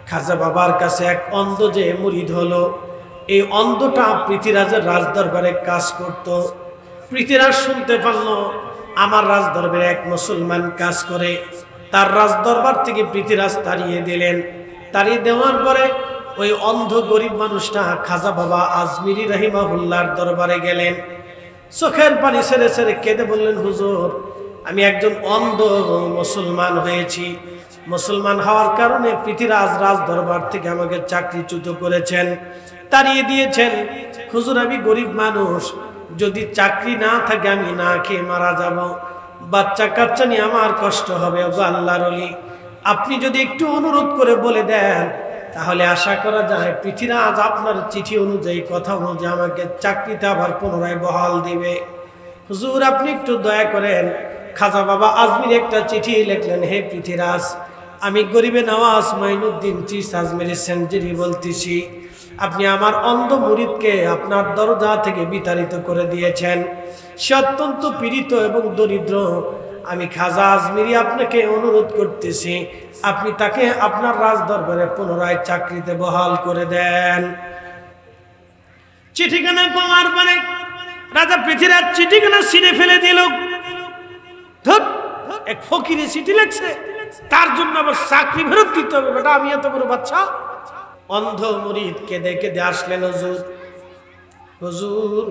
খাজা বাবার কাছে এক অন্ধ যে মুরিদ হলো, এই অন্ধটা পৃথ্বীরাজের রাজদরবারে কাজ করত। পৃথ্বীরাজ শুনতে পারল আমার রাজদরবারে এক মুসলমান কাজ করে, তার রাজদরবার থেকে পৃথ্বীরাজ তাড়িয়ে দিলেন। তাড়িয়ে দেওয়ার পরে ওই অন্ধ গরিব মানুষটা খাজা বাবা আজমিরি রাহিমাহুল্লাহর দরবারে গেলেন। চোখের পানি ছেড়ে ছেড়ে কেঁদে বললেন, হুজুর আমি একজন অন্ধ মুসলমান হয়েছি, মুসলমান হওয়ার কারণে পৃথ্বীরাজ রাজ দরবার থেকে আমাকে চাকরিচ্যুত করেছেন, তাড়িয়ে দিয়েছেন। হুজুর আমি গরিব মানুষ, যদি চাকরি না থাকে আমি না খেয়ে মারা যাব, বাচ্চা কাচ্চা নিয়ে আমার কষ্ট হবে। ওগো আল্লাহর ওলি, আপনি যদি একটু অনুরোধ করে বলে দেন তাহলে আশা করা যায় পৃথ্বীরাজ আপনার চিঠি অনুযায়ী কথা অনুযায়ী আমাকে চাকরিতে আবার পুনরায় বহাল দিবে। হুজুর আপনি একটু দয়া করেন। খাজা বাবা আজমির একটা চিঠি লিখলেন, হে পৃথ্বীরাজ, আমি গরিবে নওয়াজ মাইনুদ্দিন চিস আজমিরি সেঞ্চুরি বলতেছি, আপনি আমার অন্ধ মুরিদকে আপনার দরজা থেকে বিতাড়িত করে দিয়েছেন। সে অত্যন্ত পীড়িত এবং দরিদ্র। আমি খাজা আজমিরি আপনাকে অনুরোধ করতেছি, আপনি তাকে আপনার রাজ দরবারে পুনরায় চাকরিতে বহাল করে দেন। চিঠিখানা পাওয়ার পরে রাজা পৃথ্বীরাজ চিঠিখানা ছিঁড়ে ফেলে দিল। এক ফকিরে চিঠি লেখছে, তার জন্য আবার চাকরি ফেরত দিতে হবে? বেটা আমি এত বড় বাচ্চা? অন্ধ মুরিদ কেঁদে কেঁদে আসলেন, হুজুর হুজুর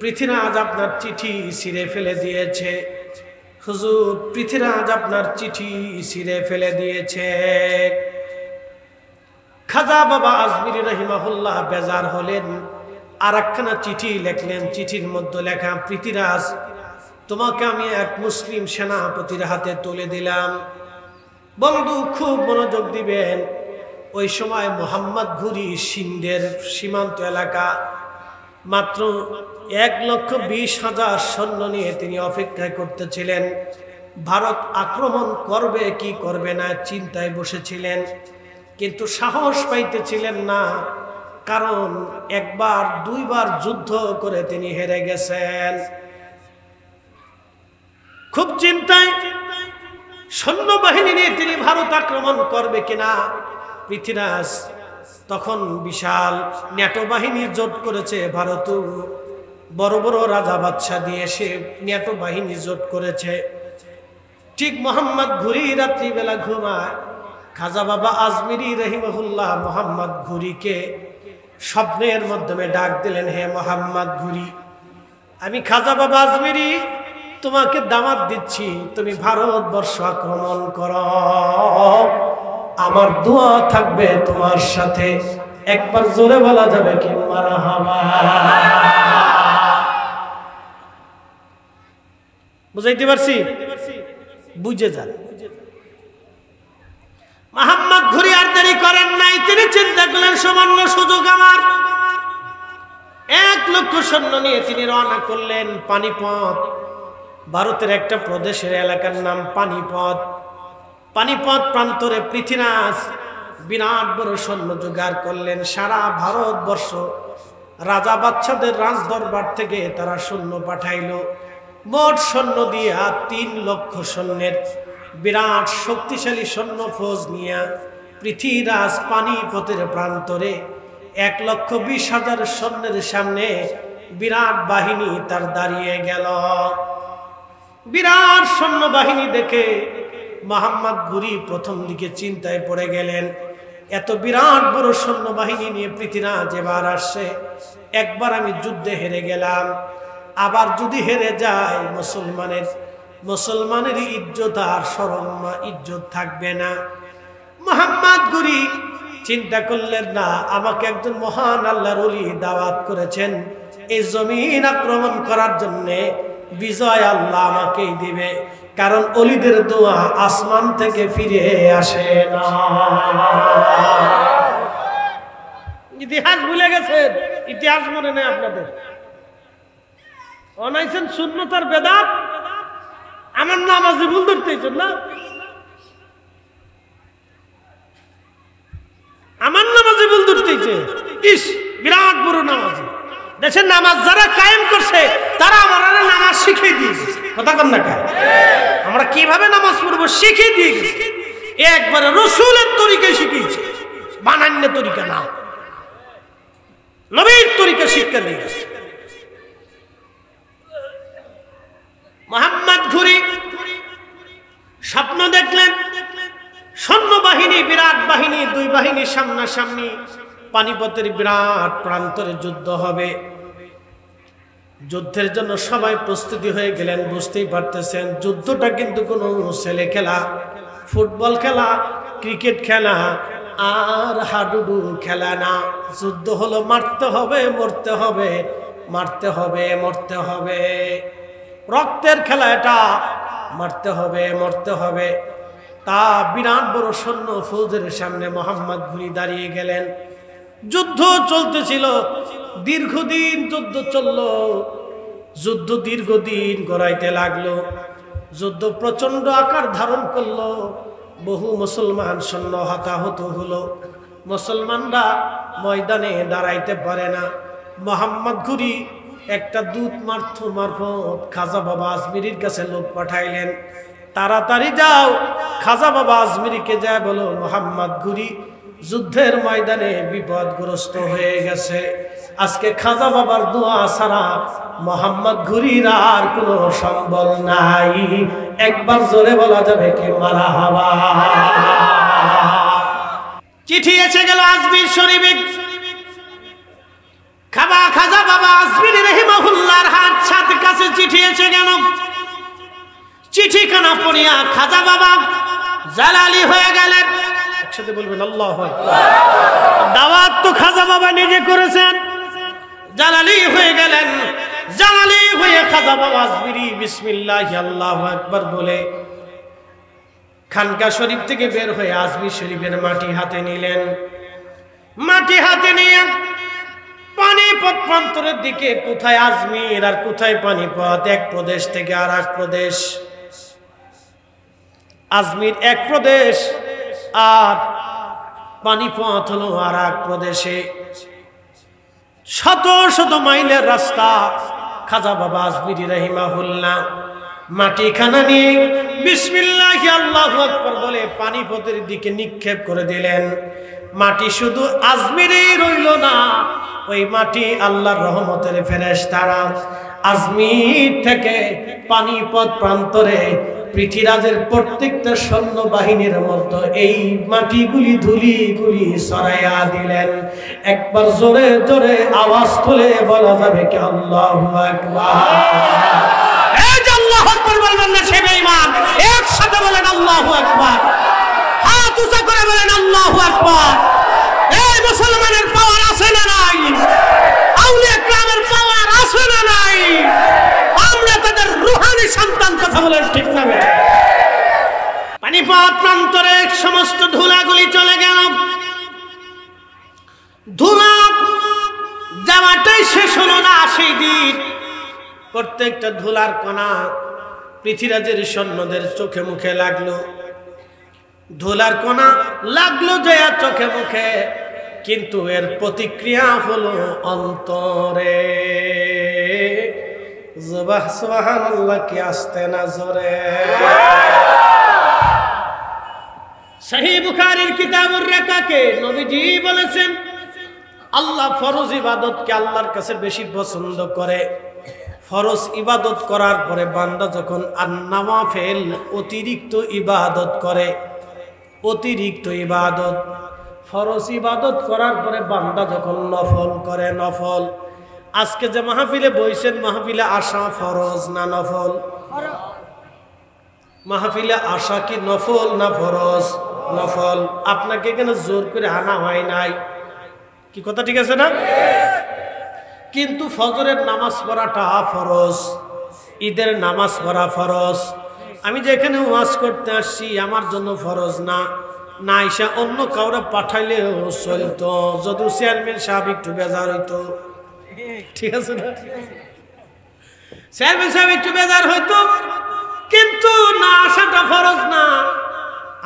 পৃথ্বীরাজ আপনার চিঠি ছিঁড়ে ফেলে দিয়েছে, হুজুর পৃথ্বীরাজ আপনার চিঠি ছিঁড়ে ফেলে দিয়েছে। খাজা বাবা আজমিরি রাহিমাহুল্লাহ বেজার হলেন, আর একখানা চিঠি লেখলেন। চিঠির মধ্যে লেখা, পৃথ্বীরাজ তোমাকে আমি এক মুসলিম সেনাপতির হাতে তুলে দিলাম। বন্ধু খুব মনোযোগ দিবেন, ওই সময় মোহাম্মদ ঘুরি সিন্ধের সীমান্ত এলাকা, মাত্র 1,20,000 সৈন্য নিয়ে তিনি অপেক্ষায় করতেছিলেন। ভারত আক্রমণ করবে কি করবে না চিন্তায় বসেছিলেন, কিন্তু সাহস পাইতেছিলেন না, কারণ একবার দুইবার যুদ্ধ করে তিনি হেরে গেছেন। খুব চিন্তায় সৈন্যবাহিনী নিয়ে তিনি ভারত আক্রমণ করবে কিনা। পৃথ্বীরাজ তখন বিশাল ন্যাটো বাহিনী জোট করেছে, ভারত বড় বড় রাজা বাদশা দিয়ে সে ন্যাটো বাহিনী জোট করেছে। ঠিক মোহাম্মদ ঘুরি রাত্রিবেলা ঘুমায়। খাজা বাবা আজমিরি রহিমাহুল্লাহ মোহাম্মদ ঘুরিকে স্বপ্নের মাধ্যমে ডাক দিলেন, হে মোহাম্মদ ঘুরি, আমি খাজা বাবা আজমিরি তোমাকে দাওয়াত দিচ্ছি, তুমি ভারতবর্ষ আক্রমণ করো, আমার দোয়া থাকবে তোমার সাথে। একবার জোরে বলা যাবে কি মারহাবা? বুঝাইতে পারছি? বুঝে যান। মোহাম্মদ ঘুরি আর দেরি করেন নাই, তিনি চিন্তা করলেন সামান্য সুযোগ আমার। 1,00,000 সৈন্য নিয়ে তিনি রওনা করলেন পানিপথ। ভারতের একটা প্রদেশের এলাকার নাম পানিপথ। পানিপথ প্রান্তরে পৃথ্বীরাজ বিরাট বড় সৈন্য জোগাড় করলেন। সারা ভারতবর্ষ রাজা বাদশাদের রাজ দরবার থেকে তারা সৈন্য পাঠাইল। মোট সৈন্য দিয়ে 3,00,000 সৈন্যের বিরাট শক্তিশালী সৈন্য ফৌজ নিয়ে পৃথ্বীরাজ পানিপথের প্রান্তরে 1,20,000 সৈন্যের সামনে বিরাট বাহিনী তার দাঁড়িয়ে গেল। বিরাট সৈন্যবাহিনী দেখে মোহাম্মদ ঘুরি প্রথম দিকে চিন্তায় পড়ে গেলেন, এত বিরাট বড় সৈন্যবাহিনী নিয়ে পৃথ্বীরাজ এবার আসছে, একবার আমি যুদ্ধে হেরে গেলাম, আবার যদি হেরে যায় মুসলমানের ইজ্জত আর শরম ইজ্জত থাকবে না। মোহাম্মদ ঘুরি চিন্তা করলেন, না, আমাকে একজন মহান আল্লাহর ওলি দাওয়াত করেছেন, এই জমিন আক্রমণ করার জন্য বিজয় আল্লাহ আমাকেই দিবে, কারণ ওলিদের দোয়া আসমান থেকে ফিরে আসে না। ইতিহাস ভুলে গেছেন, ইতিহাস মনে নেই আপনাদের। অনাইছেন সুন্নতার বেদাত, আমার নামাজে ভুল ধরতেছেন না, আমার নামাজে ভুল ধরতেছে। ইস বিরাট বড় নামাজি, দেশের নামাজ যারা কায়েম করছে তারা আমার নামাজ শিখিয়ে দিয়েছে। কথা কন না খায়, আমরা কিভাবে নামাজ পড়বো শিখিয়ে দিয়ে গেছে, একবারে রসুলের তরিকায় শিখিয়েছে। মাইন্ডে তরিকা না, নবীর তরিকা শিক্ষা দিয়েছে। মুহাম্মদ ঘুরি স্বপ্ন দেখলেন, সৈন্যবাহিনী, বিরাট বাহিনী, দুই বাহিনীর সামনাসামনি, পানিপথের বিরাট প্রান্তরে যুদ্ধ হবে। যুদ্ধের জন্য সবাই প্রস্তুতি হয়ে গেলেন। বুঝতেই পারতেছেন যুদ্ধটা কিন্তু কোনো ছেলে খেলা, ফুটবল খেলা, ক্রিকেট খেলা আর হাডুডু খেলা না। যুদ্ধ হলো মারতে হবে, মরতে হবে, মারতে হবে, মরতে হবে। রক্তের খেলা এটা, মারতে হবে, মরতে হবে। তা বিরাট বড় সৈন্য ফৌজের সামনে মুহাম্মদ ঘুরি দাঁড়িয়ে গেলেন। যুদ্ধ চলতেছিল, দীর্ঘদিন যুদ্ধ চলল। যুদ্ধ দীর্ঘদিন গড়াইতে লাগলো। যুদ্ধ প্রচন্ড আকার ধারণ করলো। বহু মুসলমান সৈন্য হতাহত হলো। মুসলমানরা ময়দানে দাঁড়াইতে পারে না। মুহাম্মদ ঘুরি একটা দূত মারফত খাজা বাবা আজমিরির কাছে লোক পাঠাইলেন, তাড়াতাড়ি যাও, খাজা বাবা আজমিরিকে যায় বলো মুহাম্মদ ঘুরি যুদ্ধের ময়দানে বিপদগ্রস্ত হয়ে গেছে। আজকে খাজা বাবার দোয়া ছাড়া মুহাম্মদ ঘুরির আর কোনো সম্বল নাই। একবার জোরে বলা যাবে কি মারহাবা। চিঠি এসে গেল আজমির শরীফে। খাজা বাবা আজমির রাহিমাহুল্লাহর হাত সাথে কাছে চিঠি এসে গেল। চিঠিখানা পড়িয়া খাজা বাবা জালালি হয়ে গেলেন। একসাথে বলবেন আল্লাহু আকবার। দাওয়াত তো খাজা বাবা নিজে করেছেন, জালালি হয়ে গেলেন। জালালি হয়ে খাজা বাবা আজমিরি বিসমিল্লাহ আল্লাহু আকবার বলে খানকা শরীফ থেকে বের হয়ে আজমির শরীফের মাটি হাতে নিলেন। মাটি হাতে নিয়ে পানিপথ প্রান্তরের দিকে, কোথায় আজমির আর কোথায় পানিপথ, এক প্রদেশ থেকে আর এক প্রদেশ। আজমির এক প্রদেশ আর পানিপথ হলো আর এক প্রদেশে। শত শত মাইলের রাস্তা। খাজা বাবা আজমিরি রাহিমাহুল্লাহ মাটিখানা নিয়ে বিসমিল্লাহ আল্লাহু আকবার বলে পানিপথের দিকে নিক্ষেপ করে দিলেন। মাটি শুধু আজমিরেই রইল না, ওই মাটি আল্লাহর রহমতের ফেরেশতারা আজমির থেকে পানিপথ প্রান্তরে পৃথিবীরাজের প্রত্যেকটা সৈন্য বাহিনীর মধ্যে এই মাটিগুলি ধুলিগুলি ছড়াইয়া দিলেন। একবার জোরে জোরে আওয়াজ তুলে বলা যাবে কি আল্লাহু আকবার। এই যে আল্লাহু আকবার বলবেন না সে বেঈমান, একসাথে বলেন আল্লাহু আকবার। হাত উঁচা করে বলেন আল্লাহু আকবার। এই মুসলমানের পাওয়ার আছে না নাই? আউলিয়া কেরামের পাওয়ার আছে না নাই? আমরা তাদের রূহানি সন্তান, কথা বলেন ঠিক না? পানিপথ প্রান্তরে সমস্ত ধুলাগুলি চলে গেল। ধুলা যাওয়াটাই শেষ হলো না সেই দিন। প্রত্যেকটা ধুলার কণা পৃথিবীরাজের সৈন্যদের চোখে মুখে লাগলো। ধুলার কণা লাগলো যে চোখে মুখে, কিন্তু এর প্রতিক্রিয়া হলো অন্তরে। সুবহানাল্লাহ কি আসতে না জোরে। সহিহ বুখারীর কিতাবুর রিকাকে নবীজি বলেছেন আল্লাহ ফরজ ইবাদতকে আল্লাহর কাছে বেশি পছন্দ করে। ফরজ ইবাদত করার পরে বান্দা যখন আন-নওয়াফিল অতিরিক্ত ইবাদত করে, অতিরিক্ত ইবাদত, ফরজ ইবাদত করার পরে বান্দা যখন নফল করে, নফল। আজকে যে মাহফিলে বইছেন, মাহফিলে আসা ফরজ না নফল? মাহফিলে আসা কি নফল না ফরজ? নফল। আপনাকে এখানে জোর করে আনা হয় নাই, কি কথা ঠিক আছে না? কিন্তু ফজরের নামাজ পড়াটা ফরজ, ঈদের নামাজ পড়া ফরজ। আমি যে এখানে ওয়াজ করতে আসছি আমার জন্য ফরজ না, না এসে অন্য কাউরে পাঠাইলেও চলতো, যদিও চেয়ারম্যান সাহেব একটু বেজার হইতো, ঠিক আছে না? চেয়ারম্যান সাহেব একটু বেজার হইতো, কিন্তু না আসাটা ফরজ না।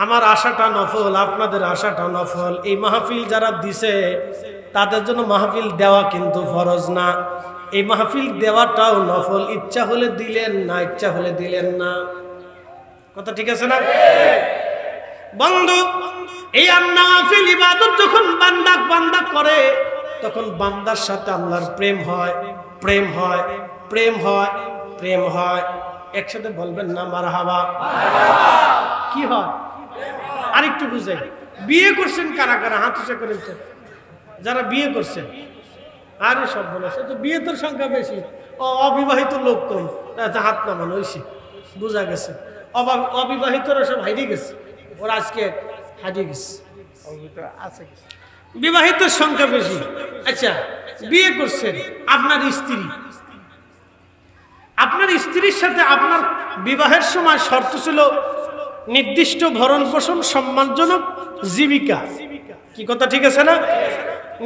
আমার আশাটা নফল, আপনাদের আশাটা নফল। এই মাহফিল যারা দিছে তাদের জন্য মাহফিল দেওয়া কিন্তু ফরজ না, এই মাহফিল দেওয়াটাও নফল। ইচ্ছা হলে দিলেন না, ইচ্ছা হলে দিলেন না, কথা ঠিক আছে না বন্ধু? এই আন-নওয়াফিল ইবাদত যখন বান্দা করে তখন বান্দার সাথে আল্লাহর প্রেম হয়, প্রেম হয়, প্রেম হয়, প্রেম হয়। একসাথে বলবেন না মারহাবা। কি হয় আরেকটু বুঝাই। বিয়ে করছেন কারা কারা? হাত উঁচা করেন তো যারা বিয়ে করছেন। আরে সব বলেছে তো বিয়ে তোর সংখ্যা বেশি, অবিবাহিত লোক কম, হাত নামান হয়েছে, বোঝা গেছে। অবিবাহিতরা সব হারিয়ে গেছে, ওরা আজকে হারিয়ে গেছে, বিবাহিতের সংখ্যা বেশি। আচ্ছা, বিয়ে করছেন, আপনার স্ত্রী, আপনার স্ত্রীর সাথে আপনার বিবাহের সময় শর্ত ছিল নির্দিষ্ট ভরণ পোষণ, সম্মানজনক জীবিকা। কি কথা ঠিক আছে না?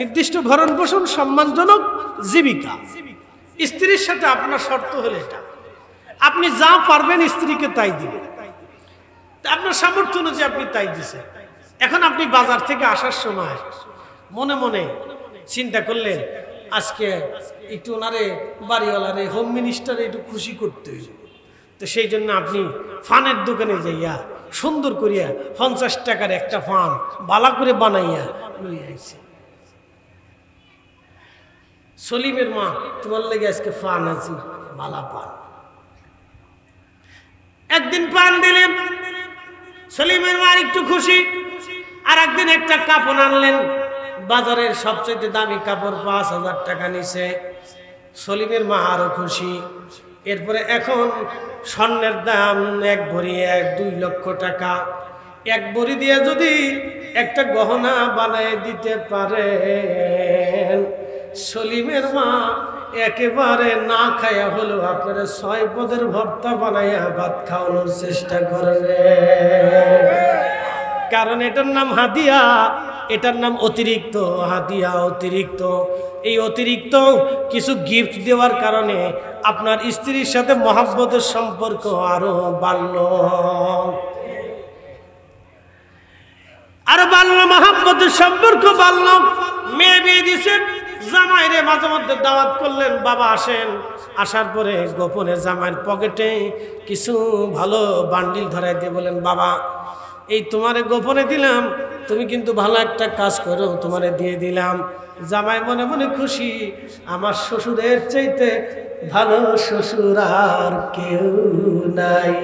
নির্দিষ্ট ভরণ পোষণ, সম্মানজনক জীবিকা। স্ত্রীর সাথে আপনার শর্ত হলো এটা, আপনি যা পারবেন স্ত্রীকে তাই দিবেন, আপনার সামর্থ্য অনুযায়ী আপনি তাই দিছেন। এখন আপনি বাজার থেকে আসার সময় মনে মনে চিন্তা করলেন আজকে একটু ওনারে বাড়িওয়ালারে, হোম মিনিস্টারে একটু খুশি করতে হইল, তো সেই জন্য আপনি ফানের দোকানে যাইয়া সুন্দর করিয়া 50 টাকার একটা ফান বালা করে বানাইয়া লইয়া আইছে। সলিমের মা, তোমার লেগে আজকে ফান আছে, বালা পান। একদিন পান দিলেন, সলিমের মা একটু খুশি। আর একদিন একটা কাপড় আনলেন, বাজারের সবচেয়ে দামি কাপড়, 5000 টাকা নিছে। সলিমের মা আরো খুশি। এরপরে এখন স্বর্ণের দাম 1 ভরি 2 লক্ষ টাকা। 1 ভরি দিয়ে যদি একটা গহনা বানায় দিতে পারে, সলিমের মা একেবারে না খায়া হলো আপনারা 6 পদের ভর্তা বানাইয়া ভাত খাওয়ানোর চেষ্টা করবে। কারণ এটার নাম হাদিয়া, এটার নাম অতিরিক্ত হাদিয়া, অতিরিক্ত। এই অতিরিক্ত কিছু গিফট দেওয়ার কারণে আপনার স্ত্রীর সাথে মহব্বতের সম্পর্ক আরো বাড়লো, আরো বাড়লো, মহব্বতের সম্পর্ক বাড়লো। মেয়ে বিয়ে দিয়েছেন, জামাইরে মাঝে মধ্যে দাওয়াত করলেন, বাবা আসেন। আসার পরে গোপনে জামাইয়ের পকেটে কিছু ভালো বান্ডিল ধরাই দিয়ে বলেন, বাবা এই তোমারে গোপনে দিলাম, তুমি কিন্তু ভালো একটা কাজ করো, তোমারে দিয়ে দিলাম। জামাই মনে মনে খুশি, আমার শ্বশুরের চাইতে ভালো শ্বশুর আর কেউ নাই।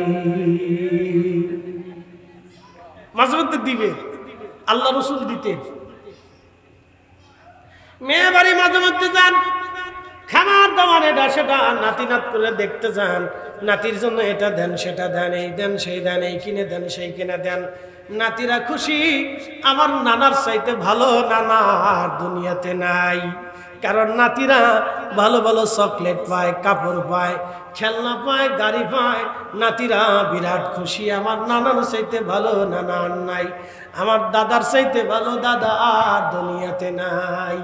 মাঝে মধ্যে দিবে, আল্লাহ রসুল দিতেন। মেয়ে বাড়ি মাঝে মধ্যে যান, খাবার দাবার এটা সেটা নাতি নাত করে দেখতে যান, নাতির জন্য এটা দেন, সেটা দেন, এই দেন, সেই দেন, এই কিনে দেন, সেই কিনে দেন। নাতিরা খুশি, আমার নানার চাইতে ভালো নানা আর দুনিয়াতে নাই। কারণ নাতিরা ভালো ভালো চকলেট পায়, কাপড় পায়, খেলনা পায়, গাড়ি পায়। নাতিরা বিরাট খুশি, আমার নানার চাইতে ভালো নানা আর নাই, আমার দাদার চাইতে ভালো দাদা আর দুনিয়াতে নাই।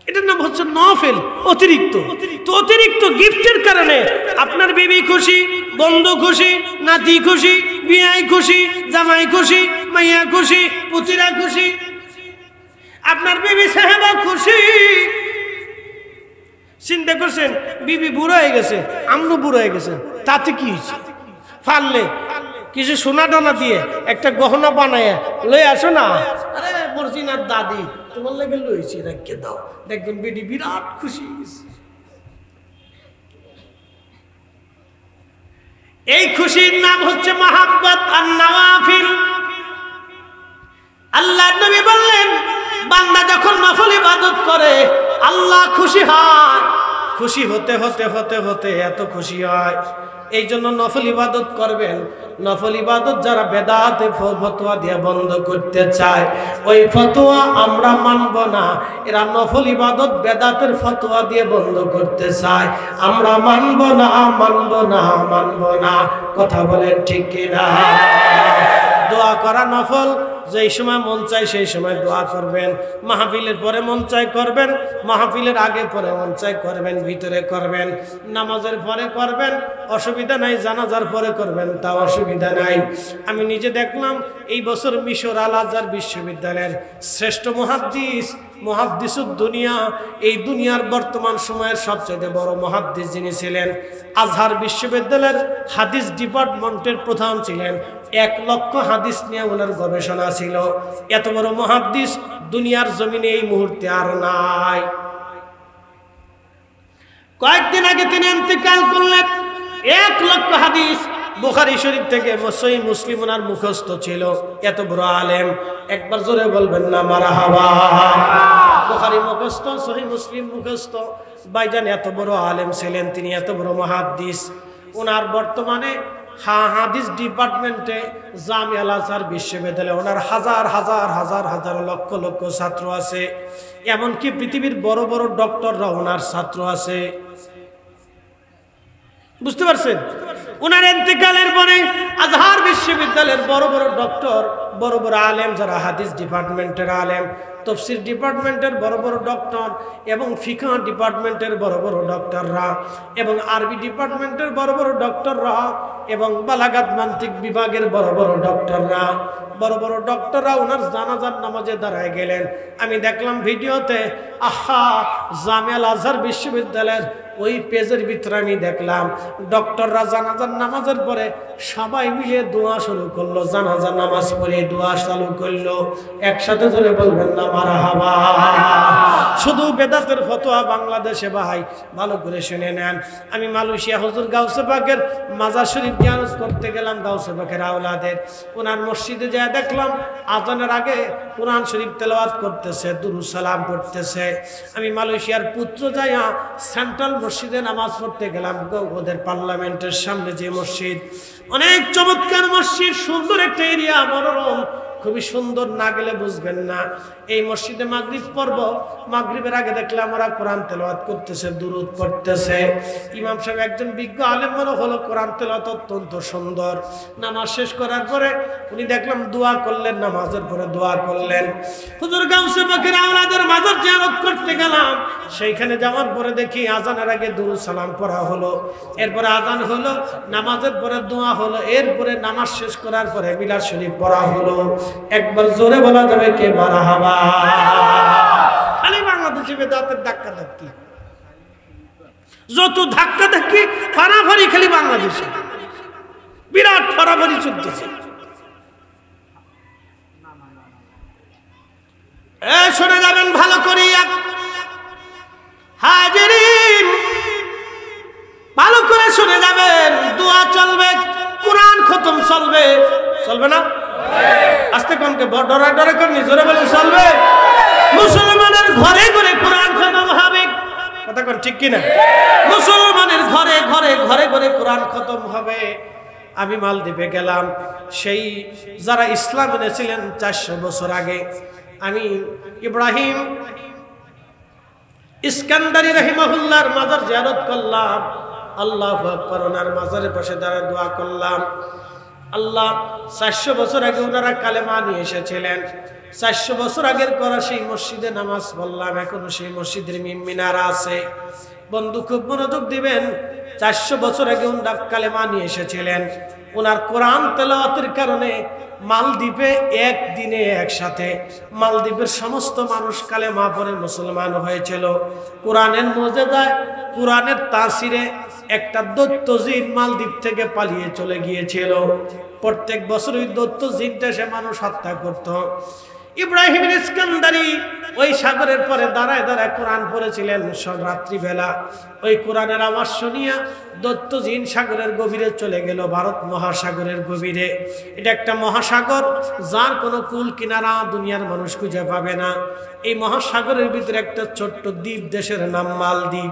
এটার নাম হচ্ছে নফল, অতিরিক্ত। তো অতিরিক্ত গিফটের কারণে আপনার বিবি খুশি, বন্ধু খুশি, নাতি খুশি, বিয়াই খুশি, জামাই খুশি, মাইয়া খুশি, পুতিরা খুশি, আপনার বিবি সাহেবা খুশি। চিন্তা করছেন বিবি বুড়ো হয়ে গেছে, আমনু বুড়ো হয়ে গেছেন, তাতে কি হয়েছে? পারলে কিছু সোনা দানা দিয়ে একটা গহনা বানায় লই আসো না। আরে মর্জিনার দাদি তোমার লাগে লইছি, রেখে দাও, দেখবেন বেটি বিরাট খুশি। এই খুশির নাম হচ্ছে মাহাব্বত আর নওয়াফিল। আল্লাহ নবী বললেন, বান্দা যখন নফল ইবাদত করে আল্লাহ খুশি হয়। খুশি হতে হতে হতে হতে এত খুশি হয়, এই জন্য নফল ইবাদত করবেন। নফল ইবাদত যারা বেদাতে ফতোয়া দিয়ে বন্ধ করতে চায়, ওই ফতোয়া আমরা মানব না। এরা নফল ইবাদত বেদাতের ফতোয়া দিয়ে বন্ধ করতে চায়, আমরা মানব না, মানব না, মানব না। কথা বলেন ঠিক কিনা? দোয়া করা নফল, যেই সময় মন চায় সেই সময় দোয়া করবেন। মাহফিলের পরে মন চায় করবেন, মাহফিলের আগে পরে মন চায় করবেন, ভিতরে করবেন, নামাজের পরে করবেন, অসুবিধা নাই, জানাজার পরে করবেন, তা অসুবিধা নাই। আমি নিজে দেখলাম এই বছর মিশর আল আজহার বিশ্ববিদ্যালয়ের শ্রেষ্ঠ মুহাদ্দিসুদ দুনিয়া, এই দুনিয়ার বর্তমান সময়ের সবচেয়ে বড় মুহাদ্দিস যিনি ছিলেন, আজহার বিশ্ববিদ্যালয়ের হাদিস ডিপার্টমেন্টের প্রধান ছিলেন, 1 লক্ষ হাদিস নিয়ে ওনার গবেষণা ছিল। এত বড় মুহাদ্দিস দুনিয়ার জমিনে এই মুহূর্তে আর নাই। কয়েকদিন আগে তিনি ইন্তেকাল করলেন। 1 লক্ষ হাদিস বুখারী শরীফ থেকে সহিহ মুসলিম ওনার মুখস্থ ছিল। এত বড় আলেম, একবার জোরে বলবেন না মারহাবা। বুখারী মুখস্থ, সহিহ মুসলিম মুখস্থ। ভাইজান এত বড় আলেম ছিলেন তিনি, এত বড় মুহাদ্দিস। ওনার বর্তমানে হাদিস ডিপার্টমেন্টে জামিয়া আল আজহার বিশ্ববিদ্যালয়ে ওনার হাজার হাজার হাজার হাজার লক্ষ লক্ষ ছাত্র আছে। এমনকি পৃথিবীর বড় বড় ডক্টররা ওনার ছাত্র আছে। বুঝতে পারছেন? ওনার ইন্তেকালের পরে আজহার বিশ্ববিদ্যালয়ের বড় বড় ডক্টর, বড় বড় আলেম, যারা হাদিস ডিপার্টমেন্টের আলেম, তফসির ডিপার্টমেন্টের বড় বড় ডক্টর এবং ফিকহ ডিপার্টমেন্টের বড় বড় ডক্টররা এবং আরবি ডিপার্টমেন্টের বড় বড় ডক্টররা এবং বালাগাত মান্তিক বিভাগের বড় বড় ডক্টররা ওনার জানাজার নামাজে দাঁড়ায় গেলেন। আমি দেখলাম ভিডিওতে, আহা, জামিয়া আল আজহার বিশ্ববিদ্যালয়ের ওই পেজের ভিতরে আমি দেখলাম ডক্টররা জানাজার নামাজের পরে সবাই মিলে দোয়া শুরু করলো। জানাজার নামাজ পড়ে দোয়া চালু করলো। একসাথে জোরে বলবেন না মারহাবা। শুধু বেদাতের ফতোয়া বাংলাদেশে ভাই ভালো করে শুনে নেন। আমি মালয়েশিয়া হুজুর গাউসে পাকের মাজার শরীফ জিয়ারত করতে গেলাম, গাউসে পাকের আওলাদের। ওনার মসজিদে যা দেখলাম আজানের আগে কোরআন শরীফ তেলাওয়াত করতেছে, দুরূদ সালাম পড়তেছে। আমি মালয়েশিয়ার পুত্র যাইয়া সেন্ট্রাল মসজিদে নামাজ পড়তে গেলাম, ওদের পার্লামেন্টের সামনে যে মসজিদ, অনেক চমৎকার মসজিদ, সুন্দর একটা এরিয়া, মনোরম, খুবই সুন্দর। না গেলে বুঝবেন না। এই মসজিদে মাগরিব পড়ব, মাগরিবের আগে দেখলাম ওরা কোরআন তেলাওয়াত করতেছে, দুরূদ পড়তেছে। ইমাম সাহেব একজন বিজ্ঞ আলেম মনে হলো, কোরআন তেলাওয়াত অত্যন্ত সুন্দর। নামাজ শেষ করার পরে উনি দেখলাম দোয়া করলেন, নামাজের পরে দোয়া করলেন। হুজুর গাউসে পাকের আওলাদের মাজার জিয়ারত করতে গেলাম, সেইখানে যাওয়ার পরে দেখি আজানের আগে দুরূদ সালাম পড়া হলো, এরপরে আজান হলো, নামাজের পরে দোয়া হলো, এরপরে নামাজ শেষ করার পরে মিলাদ শরীফ পড়া হলো। একবার জোরে বলা যাবে কে মারহাবা? খালি বাংলাদেশে বেদাতের ধাক্কা ধাক্কি, যত ধাক্কা ধাক্কি ফারাফারি খালি বাংলাদেশে, বিরাট ফারাফারি চলতেছে। শুনে যাবেন ভালো করিয়া হাজিরিন, ভালো করে শুনে যাবেন। দোয়া চলবে, কোরআন খতম চলবে, চলবে না? আস্তে কমকে ডরা ডরা করে জোরে বলে চলবে। মুসলমানের ঘরে ঘরে কোরআন খতম হবে, কথা কোন ঠিক কিনা? মুসলমানের ঘরে ঘরে ঘরে ঘরে কোরআন খতম হবে। আমি মালদ্বীপে গেলাম, সেই যারা ইসলাম এনেছিলেন 400 বছর আগে। আমি ইব্রাহিম ইস্কান্দারি রাহিমাহুল্লাহর মাজার জিয়ারত করলাম। আল্লাহু আকবার, ওনার মাজারের পাশে দাঁড়িয়ে দোয়া করলাম। আল্লাহ 400 বছর আগে ওনারা কালেমা নিয়ে এসেছিলেন। 400 বছর আগের করা সেই মসজিদে নামাজ পড়লাম, এখনো সেই মসজিদের মিনারা আছে। বন্ধু খুব মনোযোগ দিবেন, 400 বছর আগে ওনারা কালেমা নিয়ে এসেছিলেন। ওনার কোরআন তেলাওয়াতের কারণে মালদ্বীপে একদিনে একসাথে মালদ্বীপের সমস্ত মানুষ কালেমা পড়ে মুসলমান হয়েছিল। কোরআনের মুজিজায়, কোরআনের তাসিরে একটা দৈত্য জিন মালদ্বীপ থেকে পালিয়ে চলে গিয়েছিল। প্রত্যেক বছর ওই দৈত্য জিনটা সে মানুষ হত্যা করত। ইব্রাহিম ইস্কান্দারি ওই সাগরের পরে দাঁড়ায় দাঁড়ায় কোরআন পড়েছিলেন রাত্রিবেলা। ওই কোরআনের আওয়াজ শুনিয়া দৈত্য জিন সাগরের গভীরে চলে গেল, ভারত মহাসাগরের গভীরে। এটা একটা মহাসাগর, যার কোনো কুল কিনারা দুনিয়ার মানুষ খুঁজে পাবে না। এই মহাসাগরের ভিতরে একটা ছোট্ট দ্বীপ, দেশের নাম মালদ্বীপ।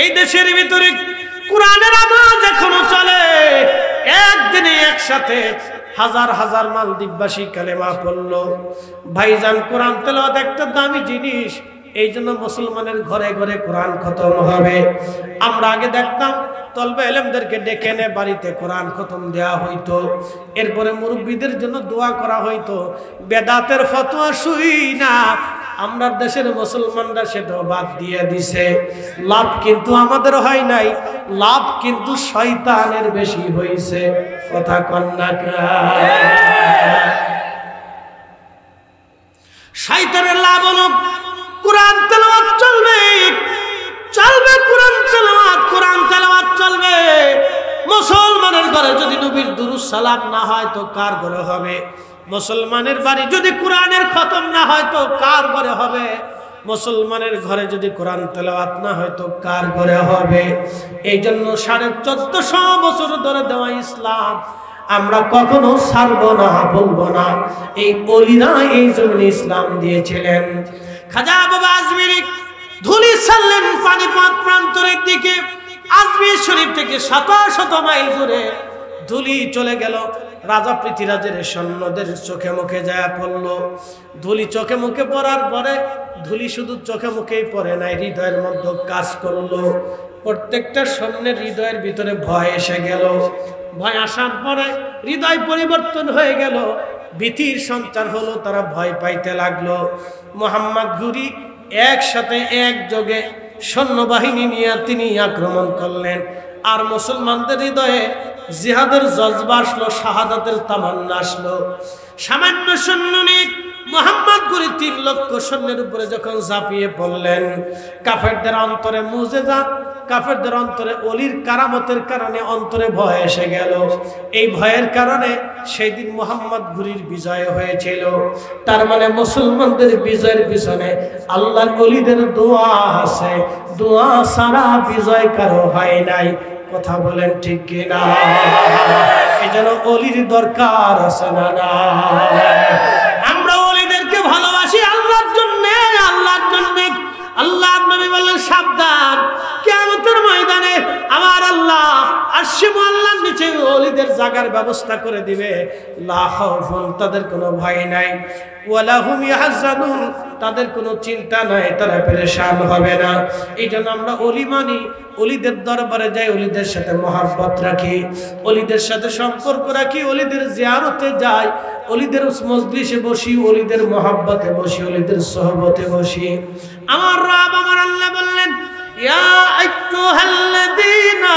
এই দেশের ভিতরে কোরআনের আওয়াজ এখনো চলে। একদিনে একসাথে হাজার হাজার মালদ্বীপবাসী কালেমা পড়ল। ভাইজান, কোরআন তেলাওয়াত একটা দামি জিনিস, এই জন্য মুসলমানের ঘরে ঘরে কোরআন খতম হবে। আমরা আগে দেখতাম তলবে এলেমদেরকে ডেকে এনে বাড়িতে কোরআন খতম দেওয়া হইতো, এরপরে মুরব্বীদের জন্য দোয়া করা হইতো। বেদাতের ফতোয়া শুই না আমরা দেশের মুসলমানরা সেটাও বাদ দিয়ে দিছে। লাভ কিন্তু আমাদের হয় নাই, লাভ কিন্তু শয়তানের বেশি হইছে। কথা কন্যা, শয়তানের লাভ হলো কোরআন তেলাওয়াত চলবে, চলবে কোরআন তেলাওয়াত, কোরআন তেলাওয়াত চলবে। মুসলমানের ঘরে যদি নবীর দুরূদ সালাম না হয় তো কার ঘরে হবে? মুসলমানের বাড়ি যদি কোরআনের খতম না হয় তো কার ঘরে হবে? মুসলমানের ঘরে যদি কোরআন তেলাওয়াত না হয় তো কার ঘরে হবে? এই জন্য 1450 বছর ধরে দেওয়া ইসলাম আমরা কখনো ছাড়বো না, বলবো না। এই ওলিরা এই জন্য ইসলাম দিয়েছিলেন। খাজা বাবা আজমিরি ধুলি ছাড়লেন পানিপথ প্রান্তরের দিকে। আজমির শরীফ থেকে শত শত মাইল দূরে ধুলি চলে গেল। রাজা পৃথ্বীরাজের সৈন্যদের চোখে মুখে যায় পড়লো। ধুলি চোখে মুখে পড়ার পরে ধুলি শুধু চোখে মুখেই পড়ে নাই, হৃদয়ের মধ্যে কাজ করলো। প্রত্যেকটা সৈন্যের হৃদয়ের ভিতরে ভয় এসে গেল। ভয় আসার পরে হৃদয় পরিবর্তন হয়ে গেল, ভীতির সঞ্চার হলো, তারা ভয় পাইতে লাগলো। মোহাম্মদ ঘুরি একসাথে একযোগে সৈন্যবাহিনী নিয়ে তিনি আক্রমণ করলেন। আর মুসলমানদের হৃদয়ে জিহাদের জজবা আসলো, শাহাদাতের তামান্না আসলো। সামান্য সৈন্য নিয়ে মোহাম্মদ ঘুরি 3 লক্ষ সৈন্যের উপরে যখন ঝাঁপিয়ে পড়লেন, কাফেরদের অন্তরে মুজেজা, কাফেরদের অন্তরে অলির কারামতের কারণে অন্তরে ভয় এসে গেল। এই ভয়ের কারণে সেই দিন মোহাম্মদ ঘুরির বিজয় হয়েছিল। তার মানে মুসলমানদের বিজয়ের পিছনে আল্লাহর ওলিদের দোয়া আছে। দোয়া ছাড়া বিজয় কারো হয় নাই। কথা বলেন ঠিক কিনা? এই জন্য অলির দরকার আছে না? আমরা অলিদেরকে ভালোবাসি আল্লাহর জন্য, আল্লাহর জন্য। আল্লাহ নবী বললেন সাবধান, কিয়ামতের ময়দানে আমার আল্লাহ আরশে মুআল্লার নিচে ওলিদের জায়গার ব্যবস্থা করে দিবে। লা খাউফুন, তাদের কোনো ভয় নাই, ওয়ালা হুম ইয়াহজানুন, তাদের কোনো চিন্তা নাই, তারা পেরেশান হবে না। এই জন্য আমরা ওলি মানি, ওলিদের দরবারে যাই, ওলিদের সাথে মহব্বত রাখি, ওলিদের সাথে সম্পর্ক রাখি, ওলিদের জিয়ারতে যাই, ওলিদের মজলিসে বসি, ওলিদের মহব্বতে বসি, ওলিদের সোহবতে বসি। আমার রব আমার আল্লাহ বললেন, ইয়া আইয়ুহাল্লাযীনা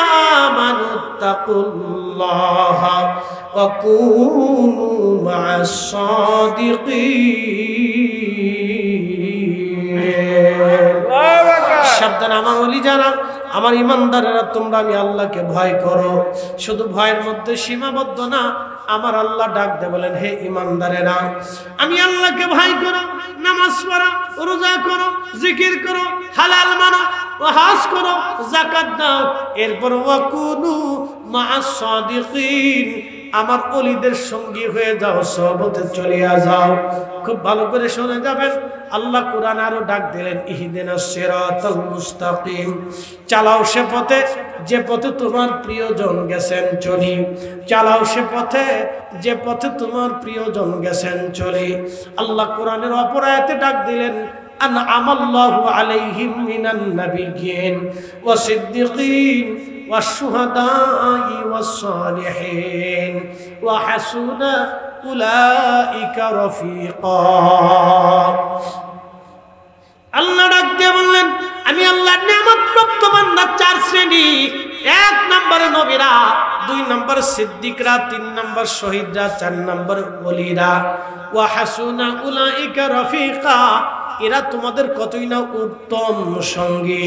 আমানুত্তাকুল্লাহা ওয়া কুনু মা'আস সাদিকিন। সাবধান আমার ওলি যারা, আমার ইমানদারেরা, তোমরা আমি আল্লাহকে ভয় করো। শুধু ভয়ের মধ্যে সীমাবদ্ধ না, আমার আল্লাহ ডাক দে বলেন, হে ইমানদারেরা আমি আল্লাহকে ভয় করো, নামাজ পড়ো, রোজা করো, জিকির করো, হালাল মানো, হজ করো, যাকাত দাও, এরপর ওয়াকুনু মা'আস সাদিকিন, আমার ওলিদের সঙ্গী হয়ে যাও, সহবতে চলিয়া যাও। খুব ভালো করে শুনে যাবেন। আল্লাহ কোরআন আরো ডাক দিলেন, ইহদিনাস সিরাতাল মুস্তাকিম, চালাও সে পথে যে পথে তোমার প্রিয়জন গেছেন চলি, চালাও সে পথে যে পথে তোমার প্রিয়জন গেছেন চলি। আল্লাহ কোরআনের অপর আয়াতে ডাক দিলেন, আনআমাল্লাহু আলাইহিম মিনান নাবিয়্যিন ওয়াস সিদ্দিকিন والشهداء والصالحين وحسن أولئك رفيقا। আল্লাহ ডাক দিয়ে বললেন, আমি আল্লাহর নিয়ামত প্রাপ্ত বান্দা 4 শ্রেণী। 1 নম্বরে নবীরা, 2 নম্বরে সিদ্দিকরা, 3 নম্বর শহীদরা, 4 নম্বর ওলিরা। ওয়া হাসুনা উলাইকা রফিকা, এরা তোমাদের কতই না উত্তম সঙ্গী।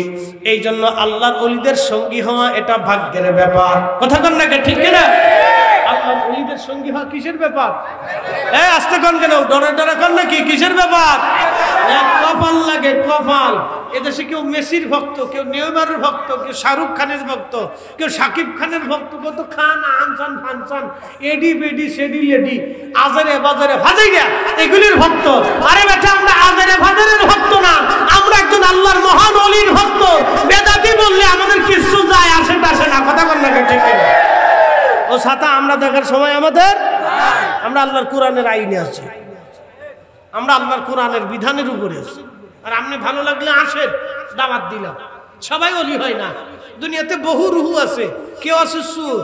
এই জন্য আল্লাহর ওলিদের সঙ্গী হওয়া এটা ভাগ্যের ব্যাপার। কথা কন না ঠিক না? আল্লাহর ওলিদের সঙ্গী হওয়া কিসের ব্যাপার? আস্তে কন কেন, ডরে ডরে কন নাকি? কিসের ব্যাপার? কপাল লাগে, কপাল। এদেশে কেউ মেসির ভক্ত, কেউ নেইমারের ভক্ত, কেউ শাহরুখ খানের ভক্ত, কেউ সাকিব খানের ভক্ত, কত খান আনসান ফানসান, এডি বেডি সেডি লেডি, আজারে বাজারে ভাজাইয়া এগুলির ভক্ত। আরে বেটা, আমরা আজারে বাজারের ভক্ত না, আমরা একজন আল্লাহর মহান ওলির ভক্ত। বেদাতি বললে আমাদের কিছু যায় আসে না। কথা বল না ঠিক না? ও ছাতা আমরা দেখার সময় আমাদের, আমরা আল্লাহর কোরআনের আইনে আছি, আমরা আল্লাহর কোরআনের বিধানের উপরে আছি। আর আপনি ভালো লাগলে আসেন, দাওয়াত দিলাম। সবাই ওলি হয় না, দুনিয়াতে বহু রুহু আছে। কেউ আছে সুর,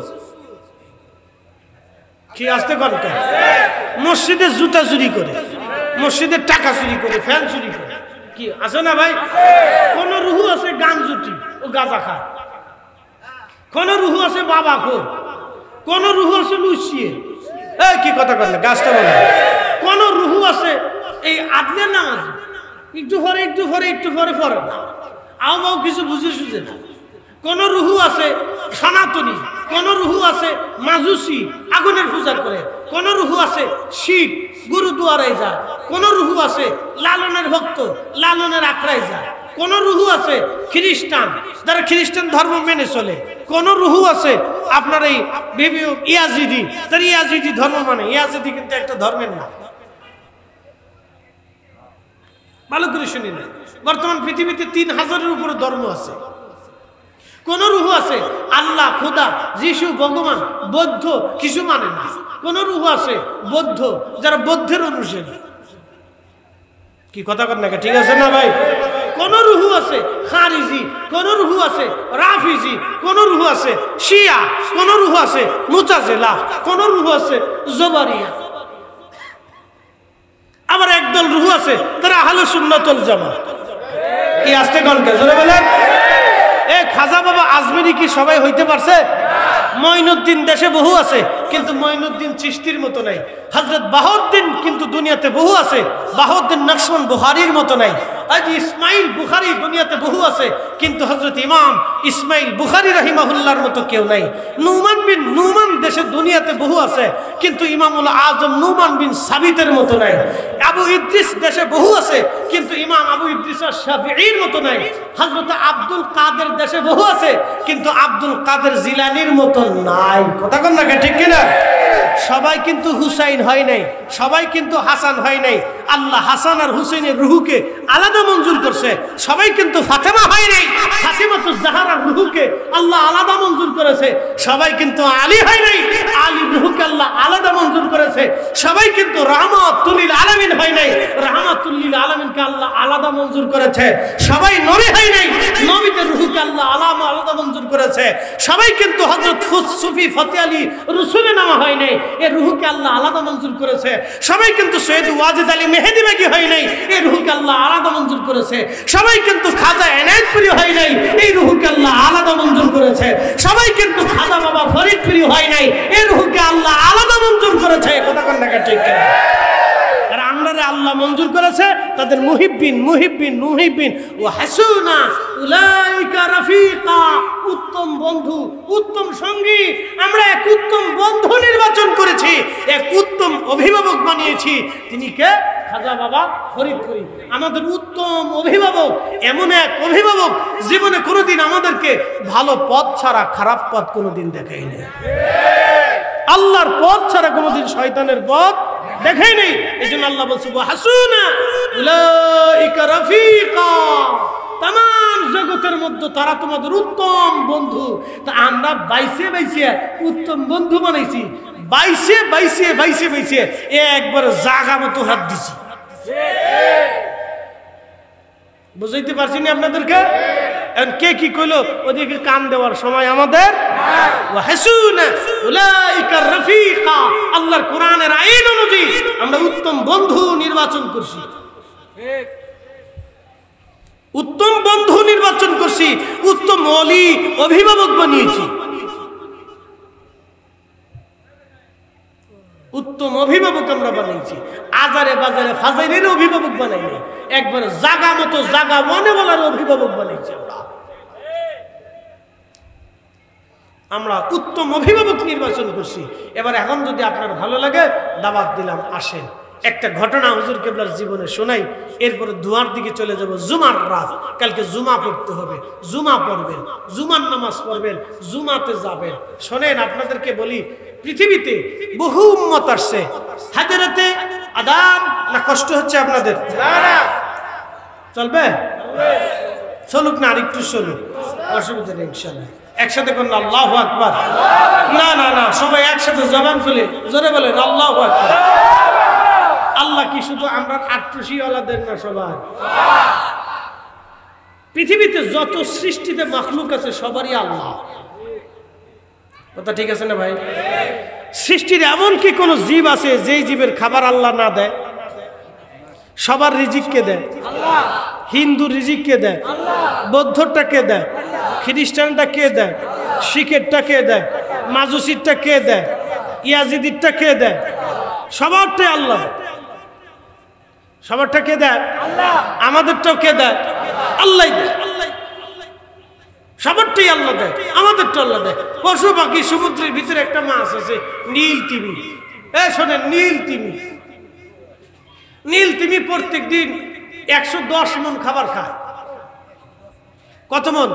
কি আসতে কনক মসজিদে জুতা চুরি করে, মসজিদের টাকা চুরি করে, ফ্যান চুরি করে, কি আছে না ভাই? কোন রুহু আছে গান জুটি ও গাঁজা খায়, কোন রুহু আছে বাবা খোর, কোন রুহু আছে লুচিয়ে, কি কথা করলে গাছটা বলে, কোন রুহু আছে এই আদলে নামাজ একটু পরে একটু পরে একটু পরে পরে আও বাও কিছু বুঝে সুঝে না। কোন রুহু আছে সনাতনী, কোন রুহু আছে মাজুসি, আগুনের পূজা করে, কোন রুহু আছে শিখ, গুরুদুয়ারায় যায়, কোন রুহু আছে লালনের ভক্ত, লালনের আখড়ায় যায়, কোন রুহু আছে খ্রিস্টান, যারা খ্রিস্টান ধর্ম মেনে চলে, কোন রুহু আছে আপনার এই ইয়াজিদি, তারা ইয়াজিদি ধর্ম মানে। ইয়াজিদি কিন্তু একটা ধর্মের নাম, ভালো করে শুনি না। বর্তমান পৃথিবীতে 3000-এর উপরে ধর্ম আছে। কোন রুহু আছে আল্লাহ, খোদা, যিশু, ভগবান, বৌদ্ধ কিছু মানে না। কোন রুহু আছে বৌদ্ধ, যারা বৌদ্ধের অনুসারী। কি কথা কর না, ঠিক আছে না ভাই? কোন রুহু আছে খারিজি, কোন রুহু আছে রাফিজি, কোন রুহু আছে শিয়া, কোন রুহু আছে মুতাজিলা, কোন রুহু আছে জবারিয়া। আবার একদল রুহু আছে তারা আহলে সুন্নাত ওয়াল জামাত। কি আসতে গন্ডে জোরে বলেন। এ খাজা বাবা আজমিরি কি সবাই হইতে পারছে? মঈনুদ্দিন দেশে বহু আছে, কিন্তু মঈনুদ্দিন চিশতির মতো নাই। হযরত বাহাউদ্দিন কিন্তু দুনিয়াতে বহু আছে, বাহাউদ্দিন নকশবন্দ বুখারীর মতো নাই। আজ ইসমাইল বুখারী দুনিয়াতে বহু আছে, কিন্তু হযরত ইমাম ইসমাইল বুখারী রাহিমাহুল্লাহর মতো কেউ নাই। নুমান বিন নুমান দেশে দুনিয়াতে বহু আছে, কিন্তু ইমামুল আজম নুমান বিন সাবিতের মতো নাই। আবু ইদ্রিস দেশে বহু আছে, কিন্তু ইমাম আবু ইদ্রিস আশ-শাফিঈর মতো নাই। হযরত আব্দুল কাদের দেশে বহু আছে, কিন্তু আব্দুল কাদের জিলানীর মতো নাই। কথা কন না, ঠিক কিনা? সবাই কিন্তু হুসাইন হয় নাই, সবাই কিন্তু হাসান হয় নাই। আল্লাহ হাসান আর হুসাইনের রুহুকে আলাদা মঞ্জুর করছে। সবাই কিন্তু ফাতেমা হয় নাই, ফাতিমাতুজ জাহরার রুহুকে আল্লাহ আলাদা মঞ্জুর করেছে। সবাই কিন্তু আলী হয় নাই, আলীর রুহুকে আল্লাহ আলাদা মঞ্জুর করেছে। সবাই কিন্তু রাহমাতুল লিল আলামিন হয় নাই, রাহমাতুল লিল আলামিনকে আল্লাহ আলাদা মঞ্জুর করেছে। সবাই নবী হয় নাই, নবীদের রুহুকে আল্লাহ আলাদা মঞ্জুর করেছে। সবাই কিন্তু হযরত সুফি ফতে আলী রসুলের নামা হয় নাই, এর রুহুকে আল্লাহ আলাদা মঞ্জুর করেছে। সবাই কিন্তু সৈয়দ ওয়াজিদ আলী মেহেদি বেগি হয় নাই, এই রুহুকে আল্লাহ আলাদা মঞ্জুর করেছে। সবাই কিন্তু খাজা এনায়েতপুরি হয় নাই, এই রুহুকে আল্লাহ আলাদা মঞ্জুর করেছে। সবাই কিন্তু খাজা বাবা ফরিদপুরি হয় নাই, এই রুহুকে আল্লাহ আলাদা মঞ্জুর করেছে। কথা কন না, ঠিক কিনা? আর আমরা আল্লাহ মঞ্জুর করেছে তাদের মুহিব্বিন মুহিব্বিন মুহিব্বিন ওয়া হাসুনা উলাইকা রাফিকা, উত্তম বন্ধু, উত্তম সঙ্গী। আমরা এক উত্তম বন্ধু নির্বাচন করেছি, এক উত্তম অভিভাবক বানিয়েছি। তিনি কে? খাজা বাবা ফরিদপুরি, আমাদের উত্তম অভিভাবক। এমন এক অভিভাবক জীবনে কোনোদিন আমাদেরকে ভালো পথ ছাড়া খারাপ পথ কোনোদিন দেখায়নি। আল্লাহর পথ ছাড়া কোনোদিন শয়তানের পথ দেখাই নেই। এই জন্য আল্লাহ বলছে হাসুনা উলাইকা রাফিকা, তামাম জগতের মধ্যে তারা তোমাদের উত্তম বন্ধু। তা আমরা বাইসে বাইসে উত্তম বন্ধু বানাইছি, বাইসে বাইসে বাইসে বাইসে একবার জাগা মতো হাত দিছি। বুঝাইতে পারছি না আপনাদেরকে? কে কি কইলো ওদিকে কান দেওয়ার সময় আমাদের। আল্লাহর কোরআনের আইন অনুযায়ী আমরা উত্তম বন্ধু নির্বাচন করছি, উত্তম বন্ধু নির্বাচন করছি, উত্তম ওলি অভিভাবক বানিয়েছি। উত্তম অভিভাবক আমরা বানিয়েছি, আজারে বাজারে ফাজাইলের অভিভাবক বানাইনি, একবার জাগা মতো জাগা মনে বলার অভিভাবক বানিয়েছি। আমরা উত্তম অভিভাবক নির্বাচন করছি। এবার এখন যদি আপনার ভালো লাগে দাওয়াত দিলাম, আসেন। একটা ঘটনা হুজুর কেবলার জীবনে শোনাই, এরপরে দুয়ার দিকে চলে যাব। জুমার রাত, কালকে জুমা পড়তে হবে, জুমা পড়বেন, জুমার নামাজ পড়বেন, জুমাতে যাবেন। শোনেন, আপনাদেরকে বলি, পৃথিবীতে বহু উম্মত আসছে। হাজারাতে আদান না কষ্ট হচ্ছে আপনাদের? চলবে, চলুক না, আর একটু চলুক, অসুবিধা নেই ইনশাআল্লাহ। একসাথে করুন আল্লাহু আকবার। না না না, সবাই একসাথে জবান খুলে জোরে বলেন আল্লাহু আকবার। আল্লাহ কি শুধু আমরা আট্রসিওয়ালাদের না? সবার পৃথিবীতে যত সৃষ্টিতে মাখলুক আছে সবারই আল্লাহ। কথা ঠিক আছে না ভাই? সৃষ্টির এমন কি কোন জীব আছে যেই জীবের খাবার আল্লাহ না দেয়? সবার রিজিক কে দেয়? আল্লাহ। হিন্দু রিজিক কে দেয়? আল্লাহ। বৌদ্ধটা কে দেয়? খ্রিস্টানটা কে দেয়? শিখেরটা কে দেয়? মাজুসিরটা কে দেয়? ইয়াজিদিরটা কে দেয়? সবারটাই আল্লাহ। সবারটা কে দেয়? আল্লাহ। আমাদেরটাও কে দেয়? আল্লাহ দেয়। সবারটাই আল্লাহ দেয়, আমাদেরটা আল্লাহ দেয়। পশু পাখি, সমুদ্রের ভিতরে একটা মাছ আছে নীল তিমি। শোনেন, নীল তিমি, নীল তিমি প্রত্যেক দিন 110 মণ খাবার খায়। কত মণ?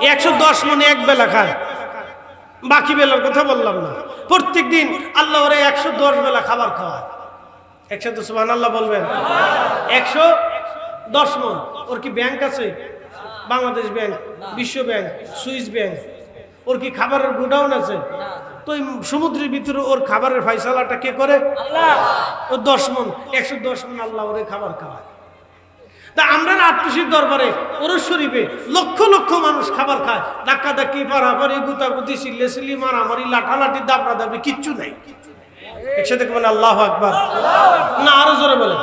110 মণ এক বেলা খায়, বাকি বেলার কথা বললাম না। প্রত্যেক দিন আল্লাহ ওরে 110 বেলা খাবার খাওয়ায়। একসাথে সুবহানাল্লাহ বলবেন। 110 মণ। ওর কি ব্যাংক আছে? বাংলাদেশ ব্যাংক, বিশ্ব ব্যাংক, সুইস ব্যাংক। ওর কি খাবারের গোডাউন আছে? তো সমুদ্রের ভিতরে ওর খাবারের ফয়সালাটা কে করে? আল্লাহ। ও 10 মণ, 110 মণ আল্লাহ ওরে খাবার খাওয়ায়। তা আমরা আট্টুসির দরবারে ওরস শরীফে লক্ষ লক্ষ মানুষ খাবার খায়, ধাক্কা ধাক্কি, পারাপারি, গুতাগুতি, সিল্লেসিল্লি, মারামারি, লাঠালাঠি, দাবড়া দাবি, কিচ্ছু নাই। একসাথে বলেন আল্লাহু আকবার। না, আরো জোরে বলেন,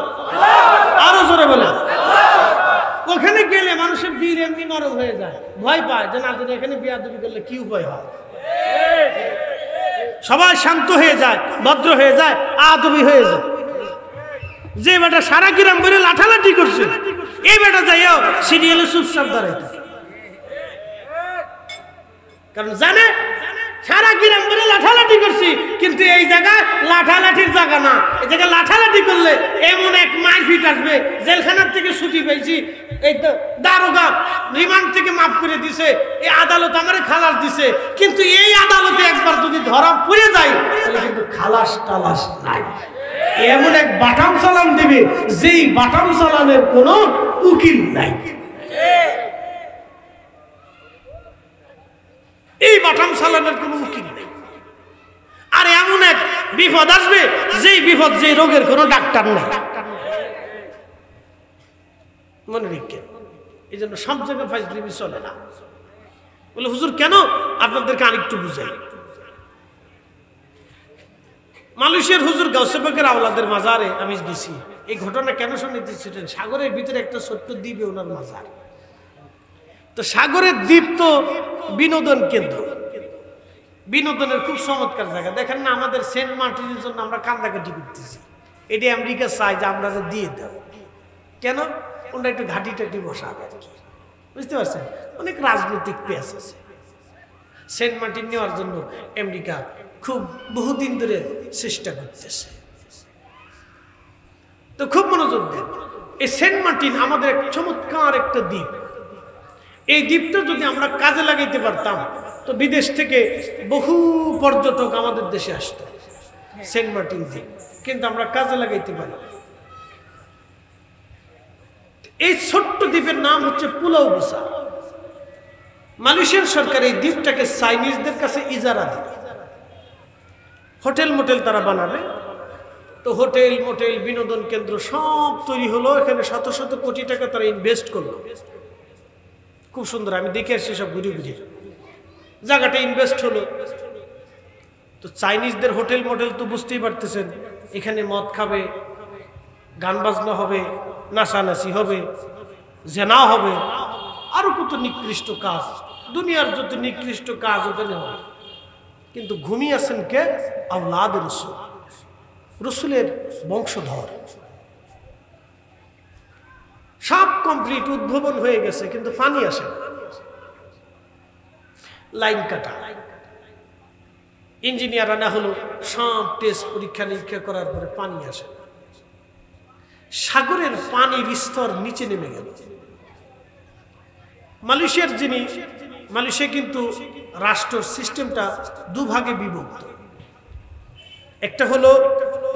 আরো জোরে বলেন। ওখানে গেলে মানুষের দিল এমনি নরম হয়ে যায়, ভয় পায় যে না, যদি এখানে বিয়াদবি করলে কি উপায় হয়। সবাই শান্ত হয়ে যায়, ভদ্র হয়ে যায়, আদবি হয়ে যায়। যে বেটা সারা গ্রাম ভরে লাঠালাঠি করছে, এই বেটা যাইও সিরিয়ালে চুপচাপ দাঁড়াইতে, কারণ জানে সারা গ্রাম ভরে লাঠালাঠি করছি, কিন্তু এই জায়গায় লাঠালাঠির জায়গা না। এই জায়গায় লাঠালাঠি করলে এমন এক মারপিট আসবে, জেলখানার থেকে ছুটি পেয়েছি, এই তো দারোগা রিমান্ড থেকে মাফ করে দিছে, এই আদালত আমারে খালাস দিছে, কিন্তু এই আদালতে একবার যদি ধরা পড়ে যায় তাহলে কিন্তু খালাস টালাস নাই। এমন এক বাটাম চালান দিবে, যেই বাটাম চালানের কোনো উকিল নাই। এই বাটাম চালানের কোনো উকিল নেই। আর এমন এক বিপদ আসবে, যেই বিপদ, যে রোগের কোনো ডাক্তার নেই। মনে রেখে, এই জন্য সব জায়গায় ফাজলিমি চলে না। বলে হুজুর কেন? আপনাদেরকে আরেকটু বুঝাই। মালয়েশিয়ার হুজুর গাউসে পাকের আওলাদের মাজারে আমি গেছি। এই ঘটনা কেন শুনেছিলেন? সাগরের ভিতরে একটা ছোট্ট দ্বীপে ওনার মাজার। তো সাগরের দ্বীপ তো বিনোদন কেন্দ্র, বিনোদনের খুব চমৎকার জায়গা। দেখেন না, আমাদের সেন্ট মার্টিনের জন্য আমরা কান্দাকাটি করতেছি, এটি আমেরিকা চাই যে আমরা যে দিয়ে দেব। কেন? ওনারা একটু ঘাটি টাটি বসাবে আর কি, বুঝতে পারছেন? অনেক রাজনৈতিক পেঁচ আছে। সেন্ট মার্টিন নেওয়ার জন্য আমেরিকা খুব বহুদিন ধরে চেষ্টা করতেছে। তো খুব মনোযোগ দেন। এই সেন্ট মার্টিন আমাদের এক চমৎকার একটা দ্বীপ। এই দ্বীপটা যদি আমরা কাজে লাগাইতে পারতাম তো বিদেশ থেকে বহু পর্যটক আমাদের দেশে আসতো, সেন্ট মার্টিন দ্বীপ। কিন্তু আমরা কাজে লাগাইতে পারি। এই ছোট্ট দ্বীপের নাম হচ্ছে পুলাউ বুসা। মালয়েশিয়ার সরকার এই দ্বীপটাকে চাইনিজদের কাছে ইজারা দিবে। হোটেল মোটেল তারা বানাবে। তো হোটেল মোটেল, বিনোদন কেন্দ্র সব তৈরি হলো। এখানে শত শত কোটি টাকা তারা ইনভেস্ট করলো। খুব সুন্দর, আমি দেখে আসছি সব ঘুরে ঘুরে। জায়গাটা ইনভেস্ট হলো। তো চাইনিজদের হোটেল মোটেল তো বুঝতেই পারতেছেন, এখানে মদ খাবে, গান বাজনা হবে, নাচানাচি হবে, জেনা হবে, আরো কত নিকৃষ্ট কাজ, দুনিয়ার যত নিকৃষ্ট কাজ ওখানে হবে। কিন্তু ঘুমিয়ে আছেন কে? আওলাদ রসুল, রসুলের বংশধর। সব কমপ্লিট, উদ্ভাবন হয়ে গেছে, কিন্তু পানি আসে না। লাইন কাটা। ইঞ্জিনিয়ার আনা হলো, সব টেস্ট পরীক্ষা নিরীক্ষা করার পরে পানি আসে না। সাগরের পানির স্তর নিচে নেমে গেল। মালয়েশিয়ার যিনি, মালয়েশিয়া কিন্তু রাষ্ট্র সিস্টেমটা দুভাগে বিভক্ত। একটা হলো